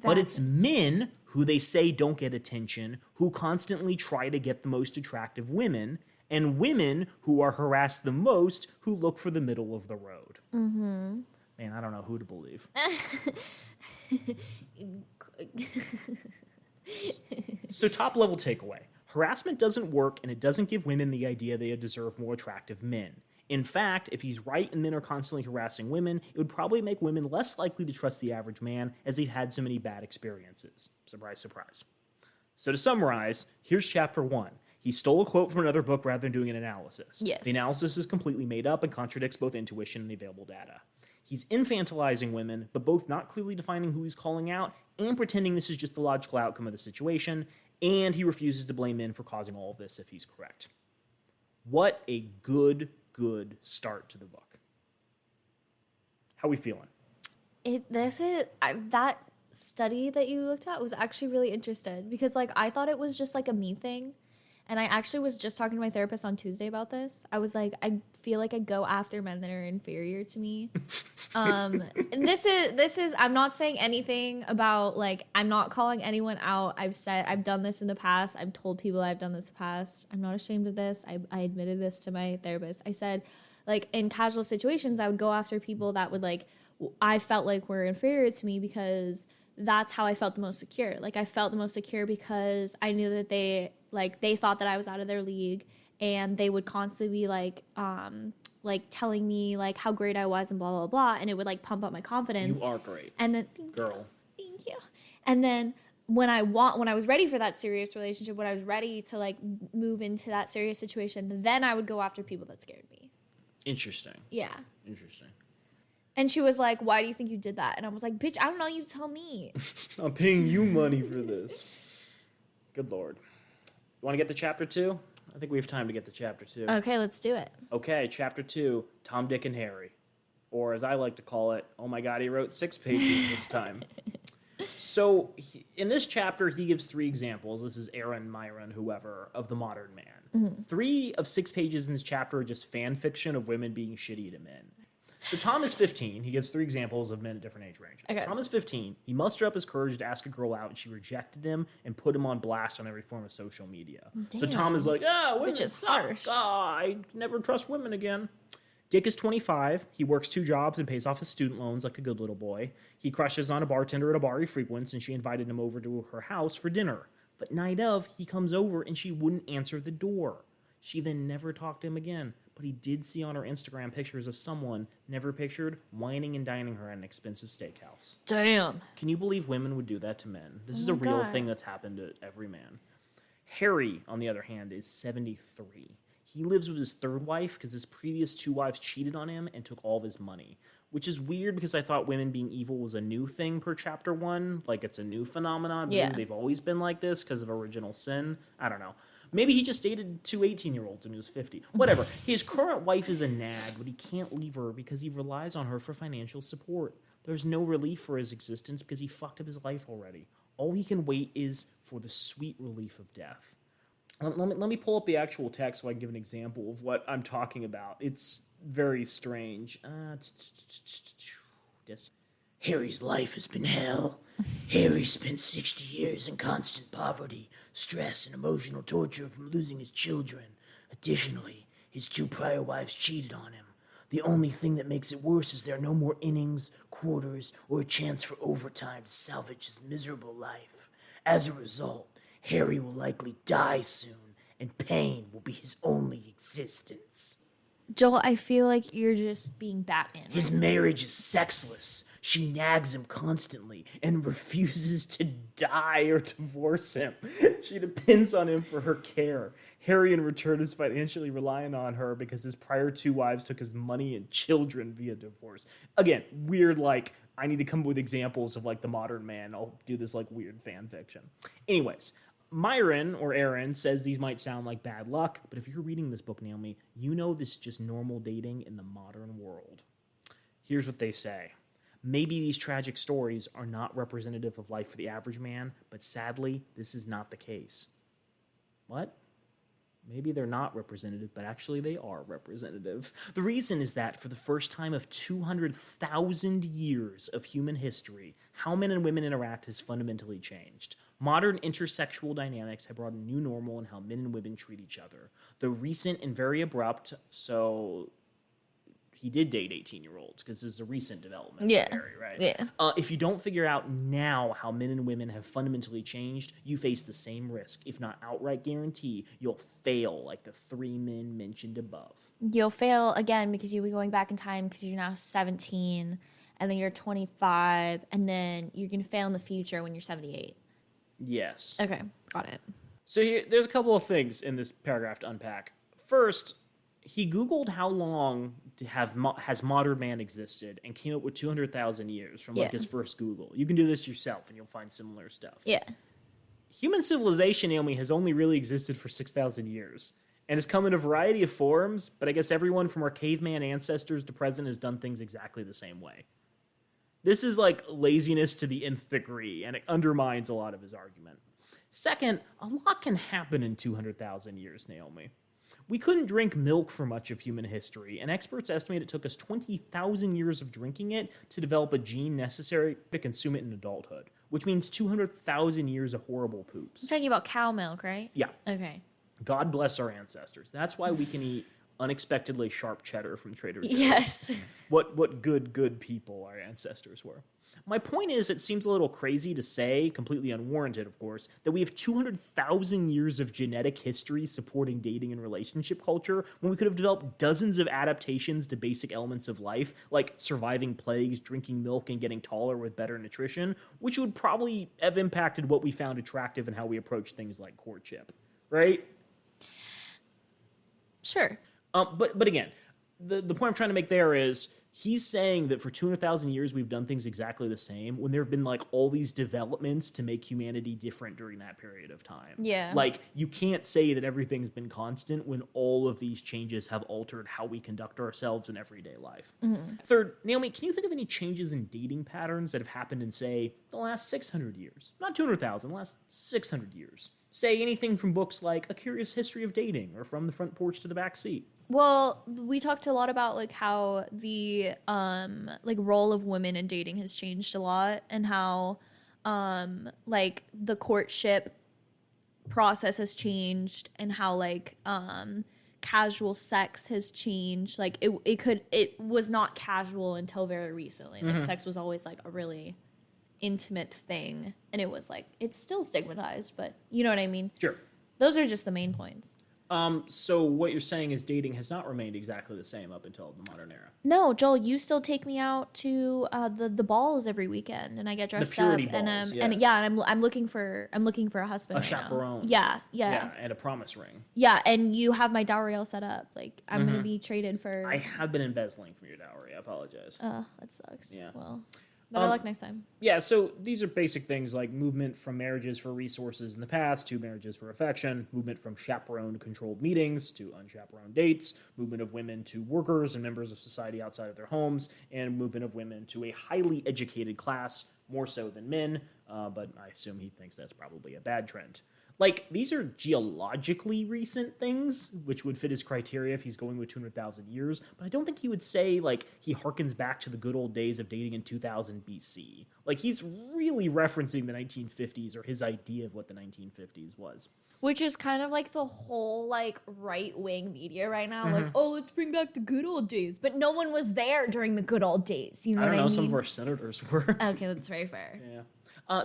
[SPEAKER 1] But it's men who they say don't get attention, who constantly try to get the most attractive women, and women who are harassed the most, who look for the middle of the road. Mm-hmm. Man, I don't know who to believe. So top level takeaway. Harassment doesn't work, and it doesn't give women the idea they deserve more attractive men. In fact, if he's right and men are constantly harassing women, it would probably make women less likely to trust the average man as they've had so many bad experiences. Surprise, surprise. So to summarize, here's chapter 1. He stole a quote from another book rather than doing an analysis.
[SPEAKER 2] Yes.
[SPEAKER 1] The analysis is completely made up and contradicts both intuition and the available data. He's infantilizing women, but both not clearly defining who he's calling out and pretending this is just the logical outcome of the situation, and he refuses to blame men for causing all of this if he's correct. What a good start to the book. How are we feeling?
[SPEAKER 2] That study that you looked at was actually really interested because like I thought it was just like a me thing. And I actually was just talking to my therapist on Tuesday about this. I was like, I feel like I go after men that are inferior to me. And this is, I'm not saying anything about like, I'm not calling anyone out. I've done this in the past. I've told people I've done this in the past. I'm not ashamed of this. I admitted this to my therapist. I said, like in casual situations, I would go after people that would like, I felt like were inferior to me because that's how I felt the most secure. Like I felt the most secure because I knew that they thought that I was out of their league and they would constantly be like telling me like how great I was and blah, blah, blah. And it would like pump up my confidence.
[SPEAKER 1] You are great.
[SPEAKER 2] And then, thank you. And then when I was ready for that serious relationship, when I was ready to like move into that serious situation, then I would go after people that scared me.
[SPEAKER 1] Interesting.
[SPEAKER 2] Yeah.
[SPEAKER 1] Interesting.
[SPEAKER 2] And she was like, why do you think you did that? And I was like, bitch, I don't know. You tell me.
[SPEAKER 1] I'm paying you money for this. Good Lord. You want to get to chapter 2? I think we have time to get to chapter 2.
[SPEAKER 2] Okay, let's do it.
[SPEAKER 1] Okay, chapter 2, Tom, Dick, and Harry. Or as I like to call it, oh my God, he wrote 6 pages this time. So in this chapter, he gives 3 examples. This is Aaron, Myron, whoever, of the modern man. Mm-hmm. 3 of 6 pages in this chapter are just fan fiction of women being shitty to men. So Tom is 15. He gives 3 examples of men at different age ranges. Okay. Tom is 15. He mustered up his courage to ask a girl out, and she rejected him and put him on blast on every form of social media. Damn. So Tom is like, women suck. I never trust women again. Dick is 25. He works 2 jobs and pays off his student loans like a good little boy. He crushes on a bartender at a bar he frequents, and she invited him over to her house for dinner. But night of, he comes over, and she wouldn't answer the door. She then never talked to him again. But he did see on her Instagram pictures of someone, never pictured, whining and dining her at an expensive steakhouse.
[SPEAKER 2] Damn.
[SPEAKER 1] Can you believe women would do that to men? This is a real thing that's happened to every man. Harry, on the other hand, is 73. He lives with his 3rd wife because his previous 2 wives cheated on him and took all of his money. Which is weird because I thought women being evil was a new thing per chapter 1. Like it's a new phenomenon. Yeah. Maybe they've always been like this because of original sin. I don't know. Maybe he just dated 2 18-year-olds when he was 50. Whatever. His current wife is a nag, but he can't leave her because he relies on her for financial support. There's no relief for his existence because he fucked up his life already. All he can wait is for the sweet relief of death. Let me pull up the actual text so I can give an example of what I'm talking about. It's very strange. Harry's life has been hell. Harry spent 60 years in constant poverty, stress, and emotional torture from losing his children. Additionally, his 2 prior wives cheated on him. The only thing that makes it worse is there are no more innings, quarters, or a chance for overtime to salvage his miserable life. As a result, Harry will likely die soon, and pain will be his only existence.
[SPEAKER 2] Joel, I feel like you're just being Batman.
[SPEAKER 1] His marriage is sexless. She nags him constantly and refuses to die or divorce him. She depends on him for her care. Harry, in return, is financially reliant on her because his prior 2 wives took his money and children via divorce. Again, weird, like, I need to come up with examples of, like, the modern man. I'll do this, like, weird fan fiction. Anyways, Myron, or Aaron, says these might sound like bad luck, but if you're reading this book, Naomi, you know this is just normal dating in the modern world. Here's what they say. Maybe these tragic stories are not representative of life for the average man, but sadly, this is not the case. What? Maybe they're not representative, but actually they are representative. The reason is that for the first time of 200,000 years of human history, how men and women interact has fundamentally changed. Modern intersexual dynamics have brought a new normal in how men and women treat each other. The recent and very abrupt, so he did date 18-year-olds because this is a recent development.
[SPEAKER 2] Yeah.
[SPEAKER 1] Harry, right?
[SPEAKER 2] Yeah.
[SPEAKER 1] If you don't figure out now how men and women have fundamentally changed, you face the same risk, if not outright guarantee, you'll fail like the 3 men mentioned above.
[SPEAKER 2] You'll fail again because you'll be going back in time because you're now 17 and then you're 25 and then you're going to fail in the future when you're 78.
[SPEAKER 1] Yes.
[SPEAKER 2] Okay, got it.
[SPEAKER 1] So there's a couple of things in this paragraph to unpack. First, he Googled how long has modern man existed and came up with 200,000 years from like his first Google. You can do this yourself and you'll find similar stuff.
[SPEAKER 2] Yeah.
[SPEAKER 1] Human civilization, Naomi, has only really existed for 6,000 years and has come in a variety of forms, but I guess everyone from our caveman ancestors to present has done things exactly the same way. This is like laziness to the nth degree, and it undermines a lot of his argument. Second, a lot can happen in 200,000 years, Naomi. We couldn't drink milk for much of human history, and experts estimate it took us 20,000 years of drinking it to develop a gene necessary to consume it in adulthood, which means 200,000 years of horrible poops.
[SPEAKER 2] You're talking about cow milk, right?
[SPEAKER 1] Yeah.
[SPEAKER 2] Okay.
[SPEAKER 1] God bless our ancestors. That's why we can eat unexpectedly sharp cheddar from Trader Joe's.
[SPEAKER 2] Yes.
[SPEAKER 1] What good people our ancestors were. My point is, it seems a little crazy to say, completely unwarranted, of course, that we have 200,000 years of genetic history supporting dating and relationship culture when we could have developed dozens of adaptations to basic elements of life, like surviving plagues, drinking milk, and getting taller with better nutrition, which would probably have impacted what we found attractive and how we approach things like courtship, right?
[SPEAKER 2] Sure.
[SPEAKER 1] But again, the point I'm trying to make there is he's saying that for 200,000 years we've done things exactly the same when there have been like all these developments to make humanity different during that period of time.
[SPEAKER 2] Yeah.
[SPEAKER 1] Like you can't say that everything's been constant when all of these changes have altered how we conduct ourselves in everyday life. Mm-hmm. Third, Naomi, can you think of any changes in dating patterns that have happened in, say, the last 600 years? Not 200,000, the last 600 years. Say anything from books like A Curious History of Dating or From the Front Porch to the Back Seat.
[SPEAKER 2] Well, we talked a lot about like how the like role of women in dating has changed a lot and how like the courtship process has changed and how like casual sex has changed. Like it was not casual until very recently. Like sex was always like a really intimate thing, and it was like it's still stigmatized, but you know what I mean? Sure. Those are just the main points.
[SPEAKER 1] So what you're saying is dating has not remained exactly the same up until the modern era.
[SPEAKER 2] No, Joel, you still take me out to the balls every weekend, and I get dressed up,
[SPEAKER 1] balls,
[SPEAKER 2] and yeah, and I'm looking for a husband,
[SPEAKER 1] a chaperone.
[SPEAKER 2] Now. Yeah,
[SPEAKER 1] and a promise ring.
[SPEAKER 2] Yeah, and you have my dowry all set up. Like I'm gonna be traded for.
[SPEAKER 1] I have been embezzling from your dowry. I apologize.
[SPEAKER 2] That sucks.
[SPEAKER 1] Yeah.
[SPEAKER 2] Well. Better luck next time.
[SPEAKER 1] Yeah, so these are basic things like movement from marriages for resources in the past to marriages for affection, movement from chaperoned controlled meetings to unchaperoned dates, movement of women to workers and members of society outside of their homes, and movement of women to a highly educated class, more so than men, but I assume he thinks that's probably a bad trend. Like, these are geologically recent things, which would fit his criteria if he's going with 200,000 years, but I don't think he would say, like, he harkens back to the good old days of dating in 2000 BC. Like, he's really referencing the 1950s or his idea of what the 1950s was.
[SPEAKER 2] Which is kind of like the whole, like, right-wing media right now. Like, oh, let's bring back the good old days. But no one was there during the good old days. You know what I mean?
[SPEAKER 1] Some of our senators were.
[SPEAKER 2] Okay, that's very fair.
[SPEAKER 1] Yeah.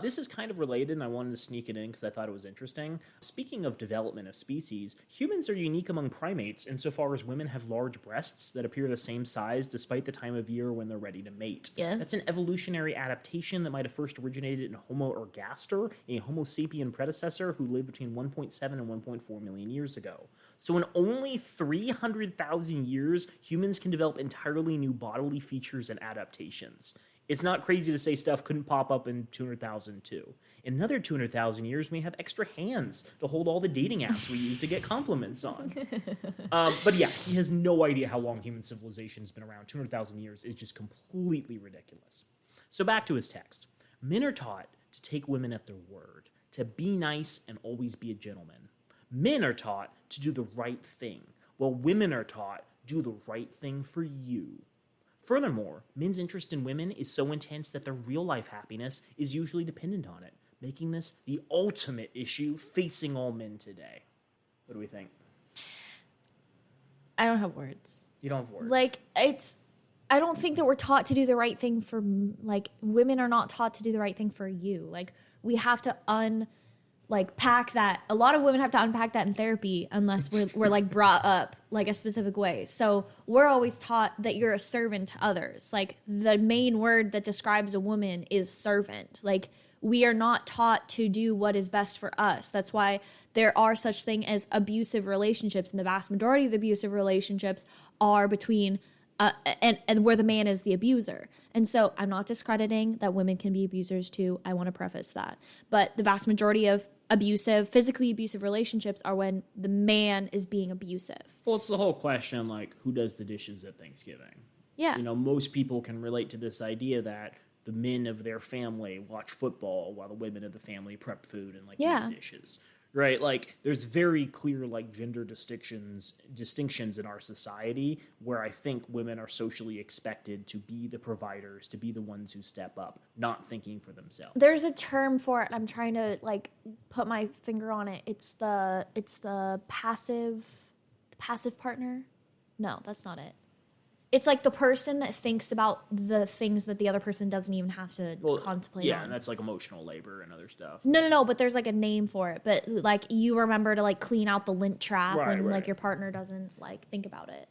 [SPEAKER 1] This is kind of related, and I wanted to sneak it in because I thought it was interesting. Speaking of development of species, humans are unique among primates insofar as women have large breasts that appear the same size despite the time of year when they're ready to mate.
[SPEAKER 2] Yes.
[SPEAKER 1] That's an evolutionary adaptation that might have first originated in Homo ergaster, a Homo sapien predecessor who lived between 1.7 and 1.4 million years ago. So in only 300,000 years, humans can develop entirely new bodily features and adaptations. It's not crazy to say stuff couldn't pop up in 200,000 too. In another 200,000 years, we have extra hands to hold all the dating apps we use to get compliments on. But yeah, he has no idea how long human civilization has been around. 200,000 years is just completely ridiculous. So back to his text. Men are taught to take women at their word, to be nice and always be a gentleman. Men are taught to do the right thing, while women are taught do the right thing for you. Furthermore, men's interest in women is so intense that their real-life happiness is usually dependent on it, making this the ultimate issue facing all men today. What do we think?
[SPEAKER 2] I don't have words.
[SPEAKER 1] You don't have words.
[SPEAKER 2] Like, I don't think that we're taught to do the right thing for, like, women are not taught to do the right thing for you. Like, we have to pack that. A lot of women have to unpack that in therapy unless we're like brought up like a specific way. So we're always taught that you're a servant to others. Like the main word that describes a woman is servant. Like we are not taught to do what is best for us. That's why there are such thing as abusive relationships. And the vast majority of the abusive relationships are between and where the man is the abuser. And so I'm not discrediting that women can be abusers too. I want to preface that. But the vast majority of physically abusive relationships are when the man is being abusive.
[SPEAKER 1] Well, it's the whole question, like, who does the dishes at Thanksgiving?
[SPEAKER 2] Yeah.
[SPEAKER 1] You know, most people can relate to this idea that the men of their family watch football while the women of the family prep food and, like, make dishes. Right? Like, there's very clear, like, gender distinctions in our society where I think women are socially expected to be the providers, to be the ones who step up, not thinking for themselves.
[SPEAKER 2] There's a term for it. I'm trying to, like, put my finger on it. It's the passive partner. No, that's not it. It's like the person that thinks about the things that the other person doesn't even have to contemplate on.
[SPEAKER 1] Yeah, and that's like emotional labor and other stuff.
[SPEAKER 2] No, but there's like a name for it. But like you remember to like clean out the lint trap when like your partner doesn't like think about it.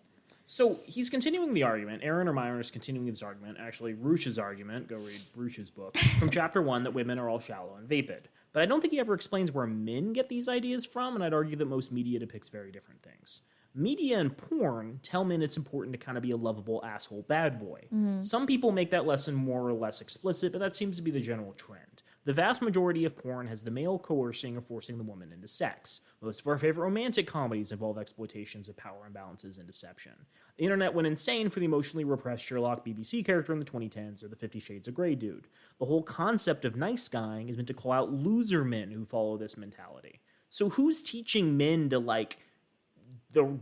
[SPEAKER 1] So he's continuing the argument. Aaron or Myron is continuing this argument. Actually, Roosh's argument, go read Roosh's book, from chapter 1 that women are all shallow and vapid. But I don't think he ever explains where men get these ideas from, and I'd argue that most media depicts very different things. Media and porn tell men it's important to kind of be a lovable asshole bad boy. Mm-hmm. Some people make that lesson more or less explicit, but that seems to be the general trend. The vast majority of porn has the male coercing or forcing the woman into sex. Most of our favorite romantic comedies involve exploitations of power imbalances and deception. The internet went insane for the emotionally repressed Sherlock BBC character in the 2010s or the 50 Shades of Grey dude. The whole concept of nice guying is meant to call out loser men who follow this mentality. So who's teaching men to, like,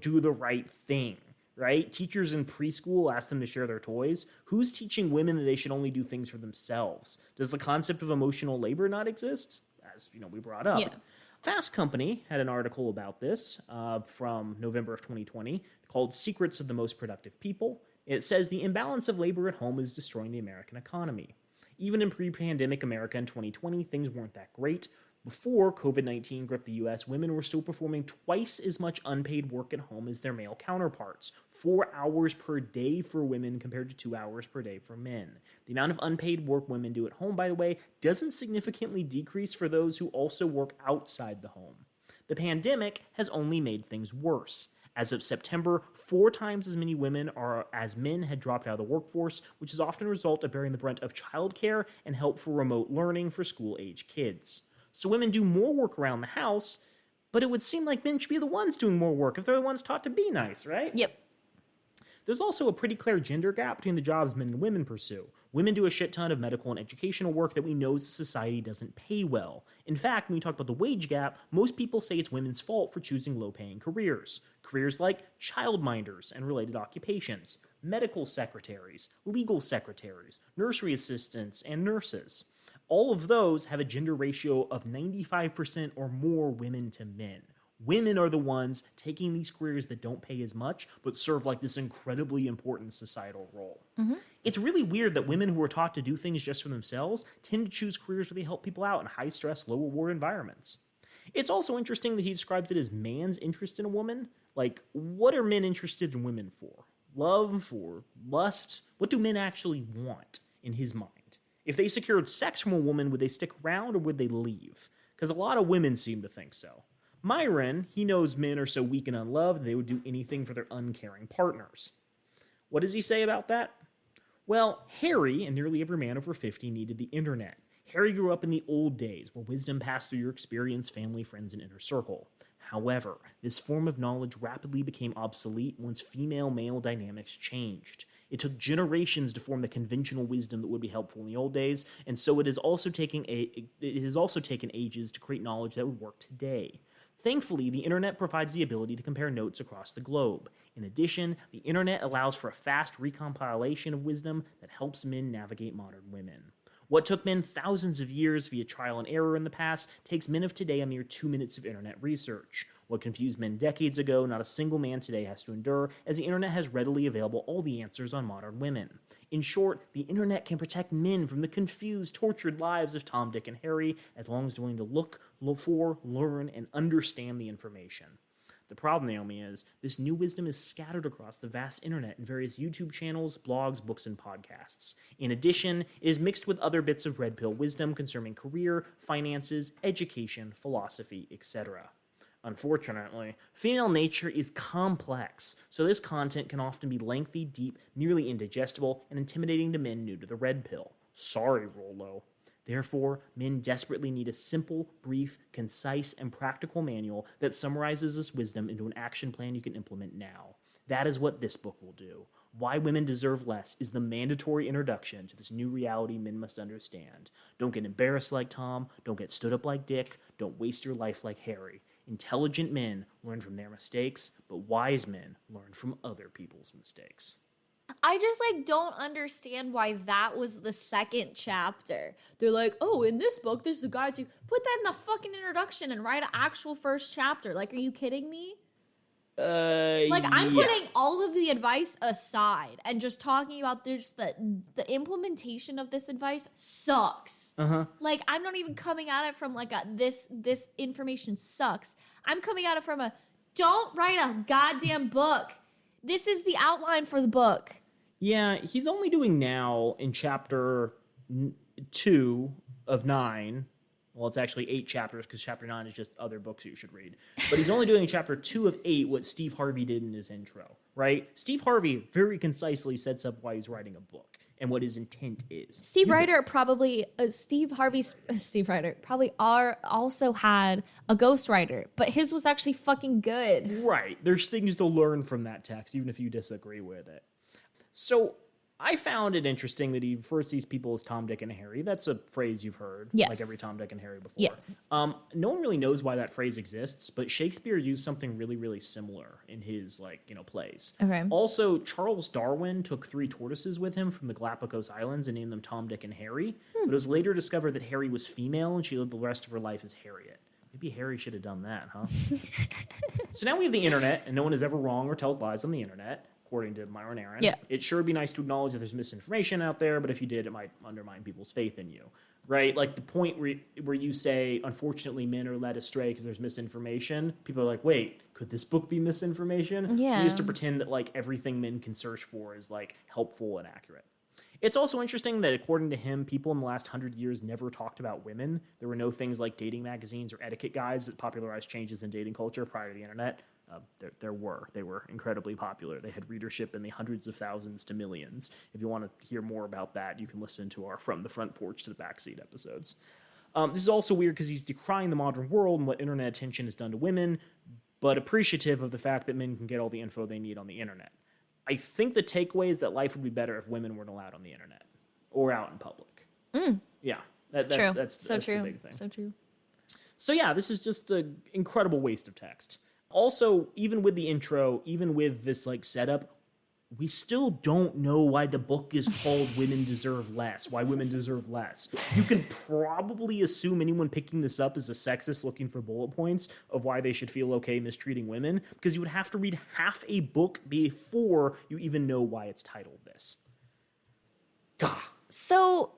[SPEAKER 1] do the right thing, right? Teachers in preschool ask them to share their toys. Who's teaching women that they should only do things for themselves? Does the concept of emotional labor not exist? As you know, we brought up.
[SPEAKER 2] Yeah.
[SPEAKER 1] Fast Company had an article about this from November of 2020 called Secrets of the Most Productive People. It says the imbalance of labor at home is destroying the American economy. Even in pre-pandemic America in 2020, things weren't that great. Before COVID-19 gripped the U.S., women were still performing twice as much unpaid work at home as their male counterparts. 4 hours per day for women compared to 2 hours per day for men. The amount of unpaid work women do at home, by the way, doesn't significantly decrease for those who also work outside the home. The pandemic has only made things worse. As of September, 4 times as many women as men had dropped out of the workforce, which is often a result of bearing the brunt of childcare and help for remote learning for school-age kids. So women do more work around the house, but it would seem like men should be the ones doing more work if they're the ones taught to be nice, right?
[SPEAKER 2] Yep.
[SPEAKER 1] There's also a pretty clear gender gap between the jobs men and women pursue. Women do a shit ton of medical and educational work that we know as a society doesn't pay well. In fact, when we talk about the wage gap, most people say it's women's fault for choosing low-paying careers. Careers like childminders and related occupations, medical secretaries, legal secretaries, nursery assistants, and nurses. All of those have a gender ratio of 95% or more women to men. Women are the ones taking these careers that don't pay as much, but serve like this incredibly important societal role. It's really weird that women who are taught to do things just for themselves tend to choose careers where they help people out in high-stress, low-reward environments. It's also interesting that he describes it as man's interest in a woman. Like, what are men interested in women for? Love or lust? What do men actually want in his mind? If they secured sex from a woman, would they stick around or would they leave? Because a lot of women seem to think so. Myron, he knows men are so weak and unloved they would do anything for their uncaring partners. What does he say about that? Well, Harry, and nearly every man over 50, needed the internet. Harry grew up in the old days, where wisdom passed through your experience, family, friends, and inner circle. However, this form of knowledge rapidly became obsolete once female-male dynamics changed. It took generations to form the conventional wisdom that would be helpful in the old days, and so it has also taken ages to create knowledge that would work today. Thankfully, the internet provides the ability to compare notes across the globe. In addition, the internet allows for a fast recompilation of wisdom that helps men navigate modern women. What took men thousands of years via trial and error in the past takes men of today a mere 2 minutes of internet research. What confused men decades ago, not a single man today has to endure, as the internet has readily available all the answers on modern women. In short, the internet can protect men from the confused, tortured lives of Tom, Dick, and Harry, as long as they're willing to look for, learn, and understand the information. The problem, Naomi, is this new wisdom is scattered across the vast internet in various YouTube channels, blogs, books, and podcasts. In addition, it is mixed with other bits of red pill wisdom concerning career, finances, education, philosophy, etc. Unfortunately, female nature is complex, so this content can often be lengthy, deep, nearly indigestible, and intimidating to men new to the red pill. Sorry, Rollo. Therefore, men desperately need a simple, brief, concise, and practical manual that summarizes this wisdom into an action plan you can implement now. That is what this book will do. Why Women Deserve Less is the mandatory introduction to this new reality men must understand. Don't get embarrassed like Tom, don't get stood up like Dick, don't waste your life like Harry. Intelligent men learn from their mistakes, but wise men learn from other people's mistakes.
[SPEAKER 2] I just don't understand why that was the second chapter. They're like, oh, in this book, this is the guide to put that in the fucking introduction and write an actual first chapter. Like, are you kidding me? I'm putting all of the advice aside and just talking about the implementation of this advice sucks. Like, I'm not even coming at it from this information sucks. I'm coming at it from don't write a goddamn book. This is the outline for the book.
[SPEAKER 1] Yeah, he's only doing now in chapter 2 of 9. Well, it's actually 8 chapters because chapter 9 is just other books you should read. But he's only doing in chapter 2 of 8 what Steve Harvey did in his intro, right? Steve Harvey very concisely sets up why he's writing a book and what his intent is.
[SPEAKER 2] Steve Ryder probably also had a ghostwriter, but his was actually fucking good.
[SPEAKER 1] Right. There's things to learn from that text, even if you disagree with it. So I found it interesting that he refers to these people as Tom, Dick, and Harry. That's a phrase you've heard,
[SPEAKER 2] yes.
[SPEAKER 1] Like every Tom, Dick, and Harry before.
[SPEAKER 2] Yes.
[SPEAKER 1] No one really knows why that phrase exists, but Shakespeare used something really, really similar in his plays.
[SPEAKER 2] Okay.
[SPEAKER 1] Also, Charles Darwin took 3 tortoises with him from the Galapagos Islands and named them Tom, Dick, and Harry. But it was later discovered that Harry was female and she lived the rest of her life as Harriet. Maybe Harry should have done that, huh? So now we have the internet, and no one is ever wrong or tells lies on the internet. According to Myron Gaines.
[SPEAKER 2] Yeah.
[SPEAKER 1] It sure would be nice to acknowledge that there's misinformation out there, but if you did, it might undermine people's faith in you, right? Like the point where you say, unfortunately, men are led astray because there's misinformation. People are like, wait, could this book be misinformation?
[SPEAKER 2] Yeah.
[SPEAKER 1] So we used to pretend that everything men can search for is helpful and accurate. It's also interesting that according to him, people in the last 100 years never talked about women. There were no things like dating magazines or etiquette guides that popularized changes in dating culture prior to the internet. They were incredibly popular. They had readership in the hundreds of thousands to millions. If you want to hear more about that, you can listen to our From the Front Porch to the Backseat episodes. This is also weird because he's decrying the modern world and what internet attention has done to women, but appreciative of the fact that men can get all the info they need on the internet. I think the takeaway is that life would be better if women weren't allowed on the internet or out in public. Yeah, that's
[SPEAKER 2] true.
[SPEAKER 1] That's
[SPEAKER 2] true.
[SPEAKER 1] The big thing.
[SPEAKER 2] So true.
[SPEAKER 1] So yeah, this is just an incredible waste of text. Also, even with the intro, even with this setup, we still don't know why the book is called Women Deserve Less, why women deserve less. You can probably assume anyone picking this up is a sexist looking for bullet points of why they should feel okay mistreating women, because you would have to read half a book before you even know why it's titled this. Gah.
[SPEAKER 2] So,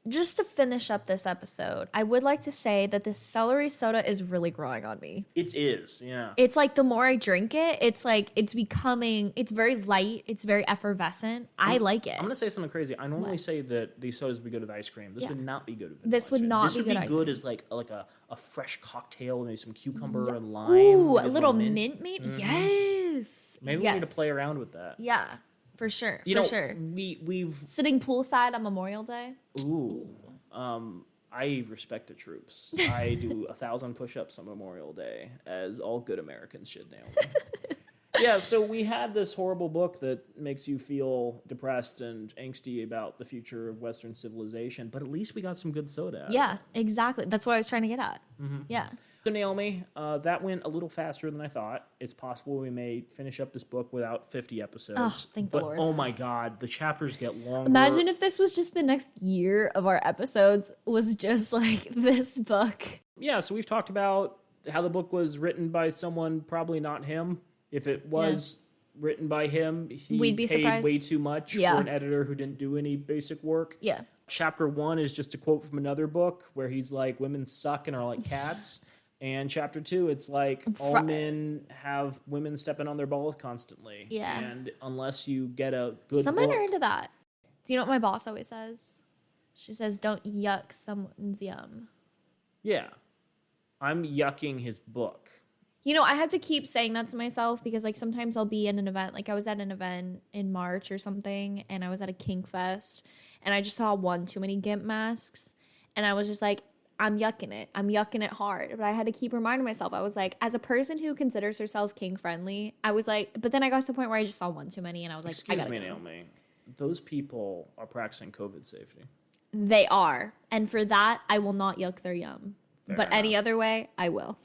[SPEAKER 2] just to finish up this episode, I would like to say that this celery soda is really growing on me.
[SPEAKER 1] It is, yeah.
[SPEAKER 2] It's like the more I drink it, it's like it's very light. It's very effervescent. I like it.
[SPEAKER 1] I'm going to say something crazy. I normally say that these sodas would be good with ice cream. This would not be good with vanilla
[SPEAKER 2] This would
[SPEAKER 1] ice cream.
[SPEAKER 2] not
[SPEAKER 1] This
[SPEAKER 2] be
[SPEAKER 1] would
[SPEAKER 2] good
[SPEAKER 1] be
[SPEAKER 2] ice
[SPEAKER 1] good
[SPEAKER 2] cream.
[SPEAKER 1] as like a fresh cocktail, maybe some cucumber and lime.
[SPEAKER 2] Ooh, a
[SPEAKER 1] maybe
[SPEAKER 2] little mint maybe?
[SPEAKER 1] Mm-hmm.
[SPEAKER 2] Yes.
[SPEAKER 1] Maybe we need to play around with that.
[SPEAKER 2] Yeah, for sure.
[SPEAKER 1] We've
[SPEAKER 2] sitting poolside on Memorial Day.
[SPEAKER 1] Ooh. I respect the troops. I do 1,000 push-ups on Memorial Day, as all good Americans should, Naomi. Yeah, so we had this horrible book that makes you feel depressed and angsty about the future of Western civilization, but at least we got some good soda.
[SPEAKER 2] Yeah, exactly. That's what I was trying to get at. Mm-hmm. Yeah.
[SPEAKER 1] So Naomi, that went a little faster than I thought. It's possible we may finish up this book without 50 episodes.
[SPEAKER 2] Oh, thank the Lord.
[SPEAKER 1] Oh my God, the chapters get longer.
[SPEAKER 2] Imagine if this was just the next year of our episodes was just like this book.
[SPEAKER 1] Yeah, so we've talked about how the book was written by someone, probably not him. If it was written by him,
[SPEAKER 2] We'd be
[SPEAKER 1] paid
[SPEAKER 2] surprised.
[SPEAKER 1] way too much for an editor who didn't do any basic work.
[SPEAKER 2] Yeah.
[SPEAKER 1] Chapter 1 is just a quote from another book where he's like, women suck and are like cats. And chapter 2, it's like all men have women stepping on their balls constantly.
[SPEAKER 2] Yeah.
[SPEAKER 1] And unless you get a good
[SPEAKER 2] Some men
[SPEAKER 1] book,
[SPEAKER 2] are into that. Do you know what my boss always says? She says, don't yuck someone's yum.
[SPEAKER 1] Yeah. I'm yucking his book.
[SPEAKER 2] You know, I had to keep saying that to myself because, like, sometimes I'll be in an event. Like, I was at an event in March or something, and I was at a kink fest, and I just saw one too many GIMP masks, and I was just like, I'm yucking it. I'm yucking it hard. But I had to keep reminding myself. I was like, as a person who considers herself kink friendly, I was like, but then I got to the point where I just saw one too many, and I was like,
[SPEAKER 1] Excuse me, Naomi. Those people are practicing COVID safety.
[SPEAKER 2] They are. And for that, I will not yuck their yum.
[SPEAKER 1] Fair
[SPEAKER 2] but
[SPEAKER 1] enough.
[SPEAKER 2] any other way, I will.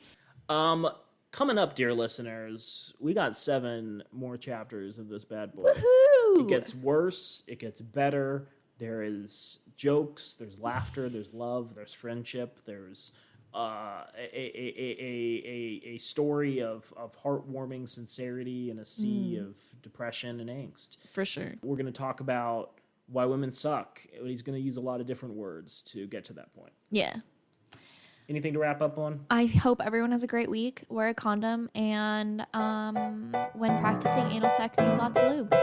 [SPEAKER 1] Coming up, dear listeners, we got 7 more chapters of this bad boy.
[SPEAKER 2] Woohoo!
[SPEAKER 1] It gets worse. It gets better. There is jokes. There's laughter. There's love. There's friendship. There's a story of heartwarming sincerity in a sea of depression and angst.
[SPEAKER 2] For sure.
[SPEAKER 1] We're going to talk about why women suck. He's going to use a lot of different words to get to that point.
[SPEAKER 2] Yeah.
[SPEAKER 1] Anything to wrap up on?
[SPEAKER 2] I hope everyone has a great week. Wear a condom. And when practicing anal sex, use lots of lube.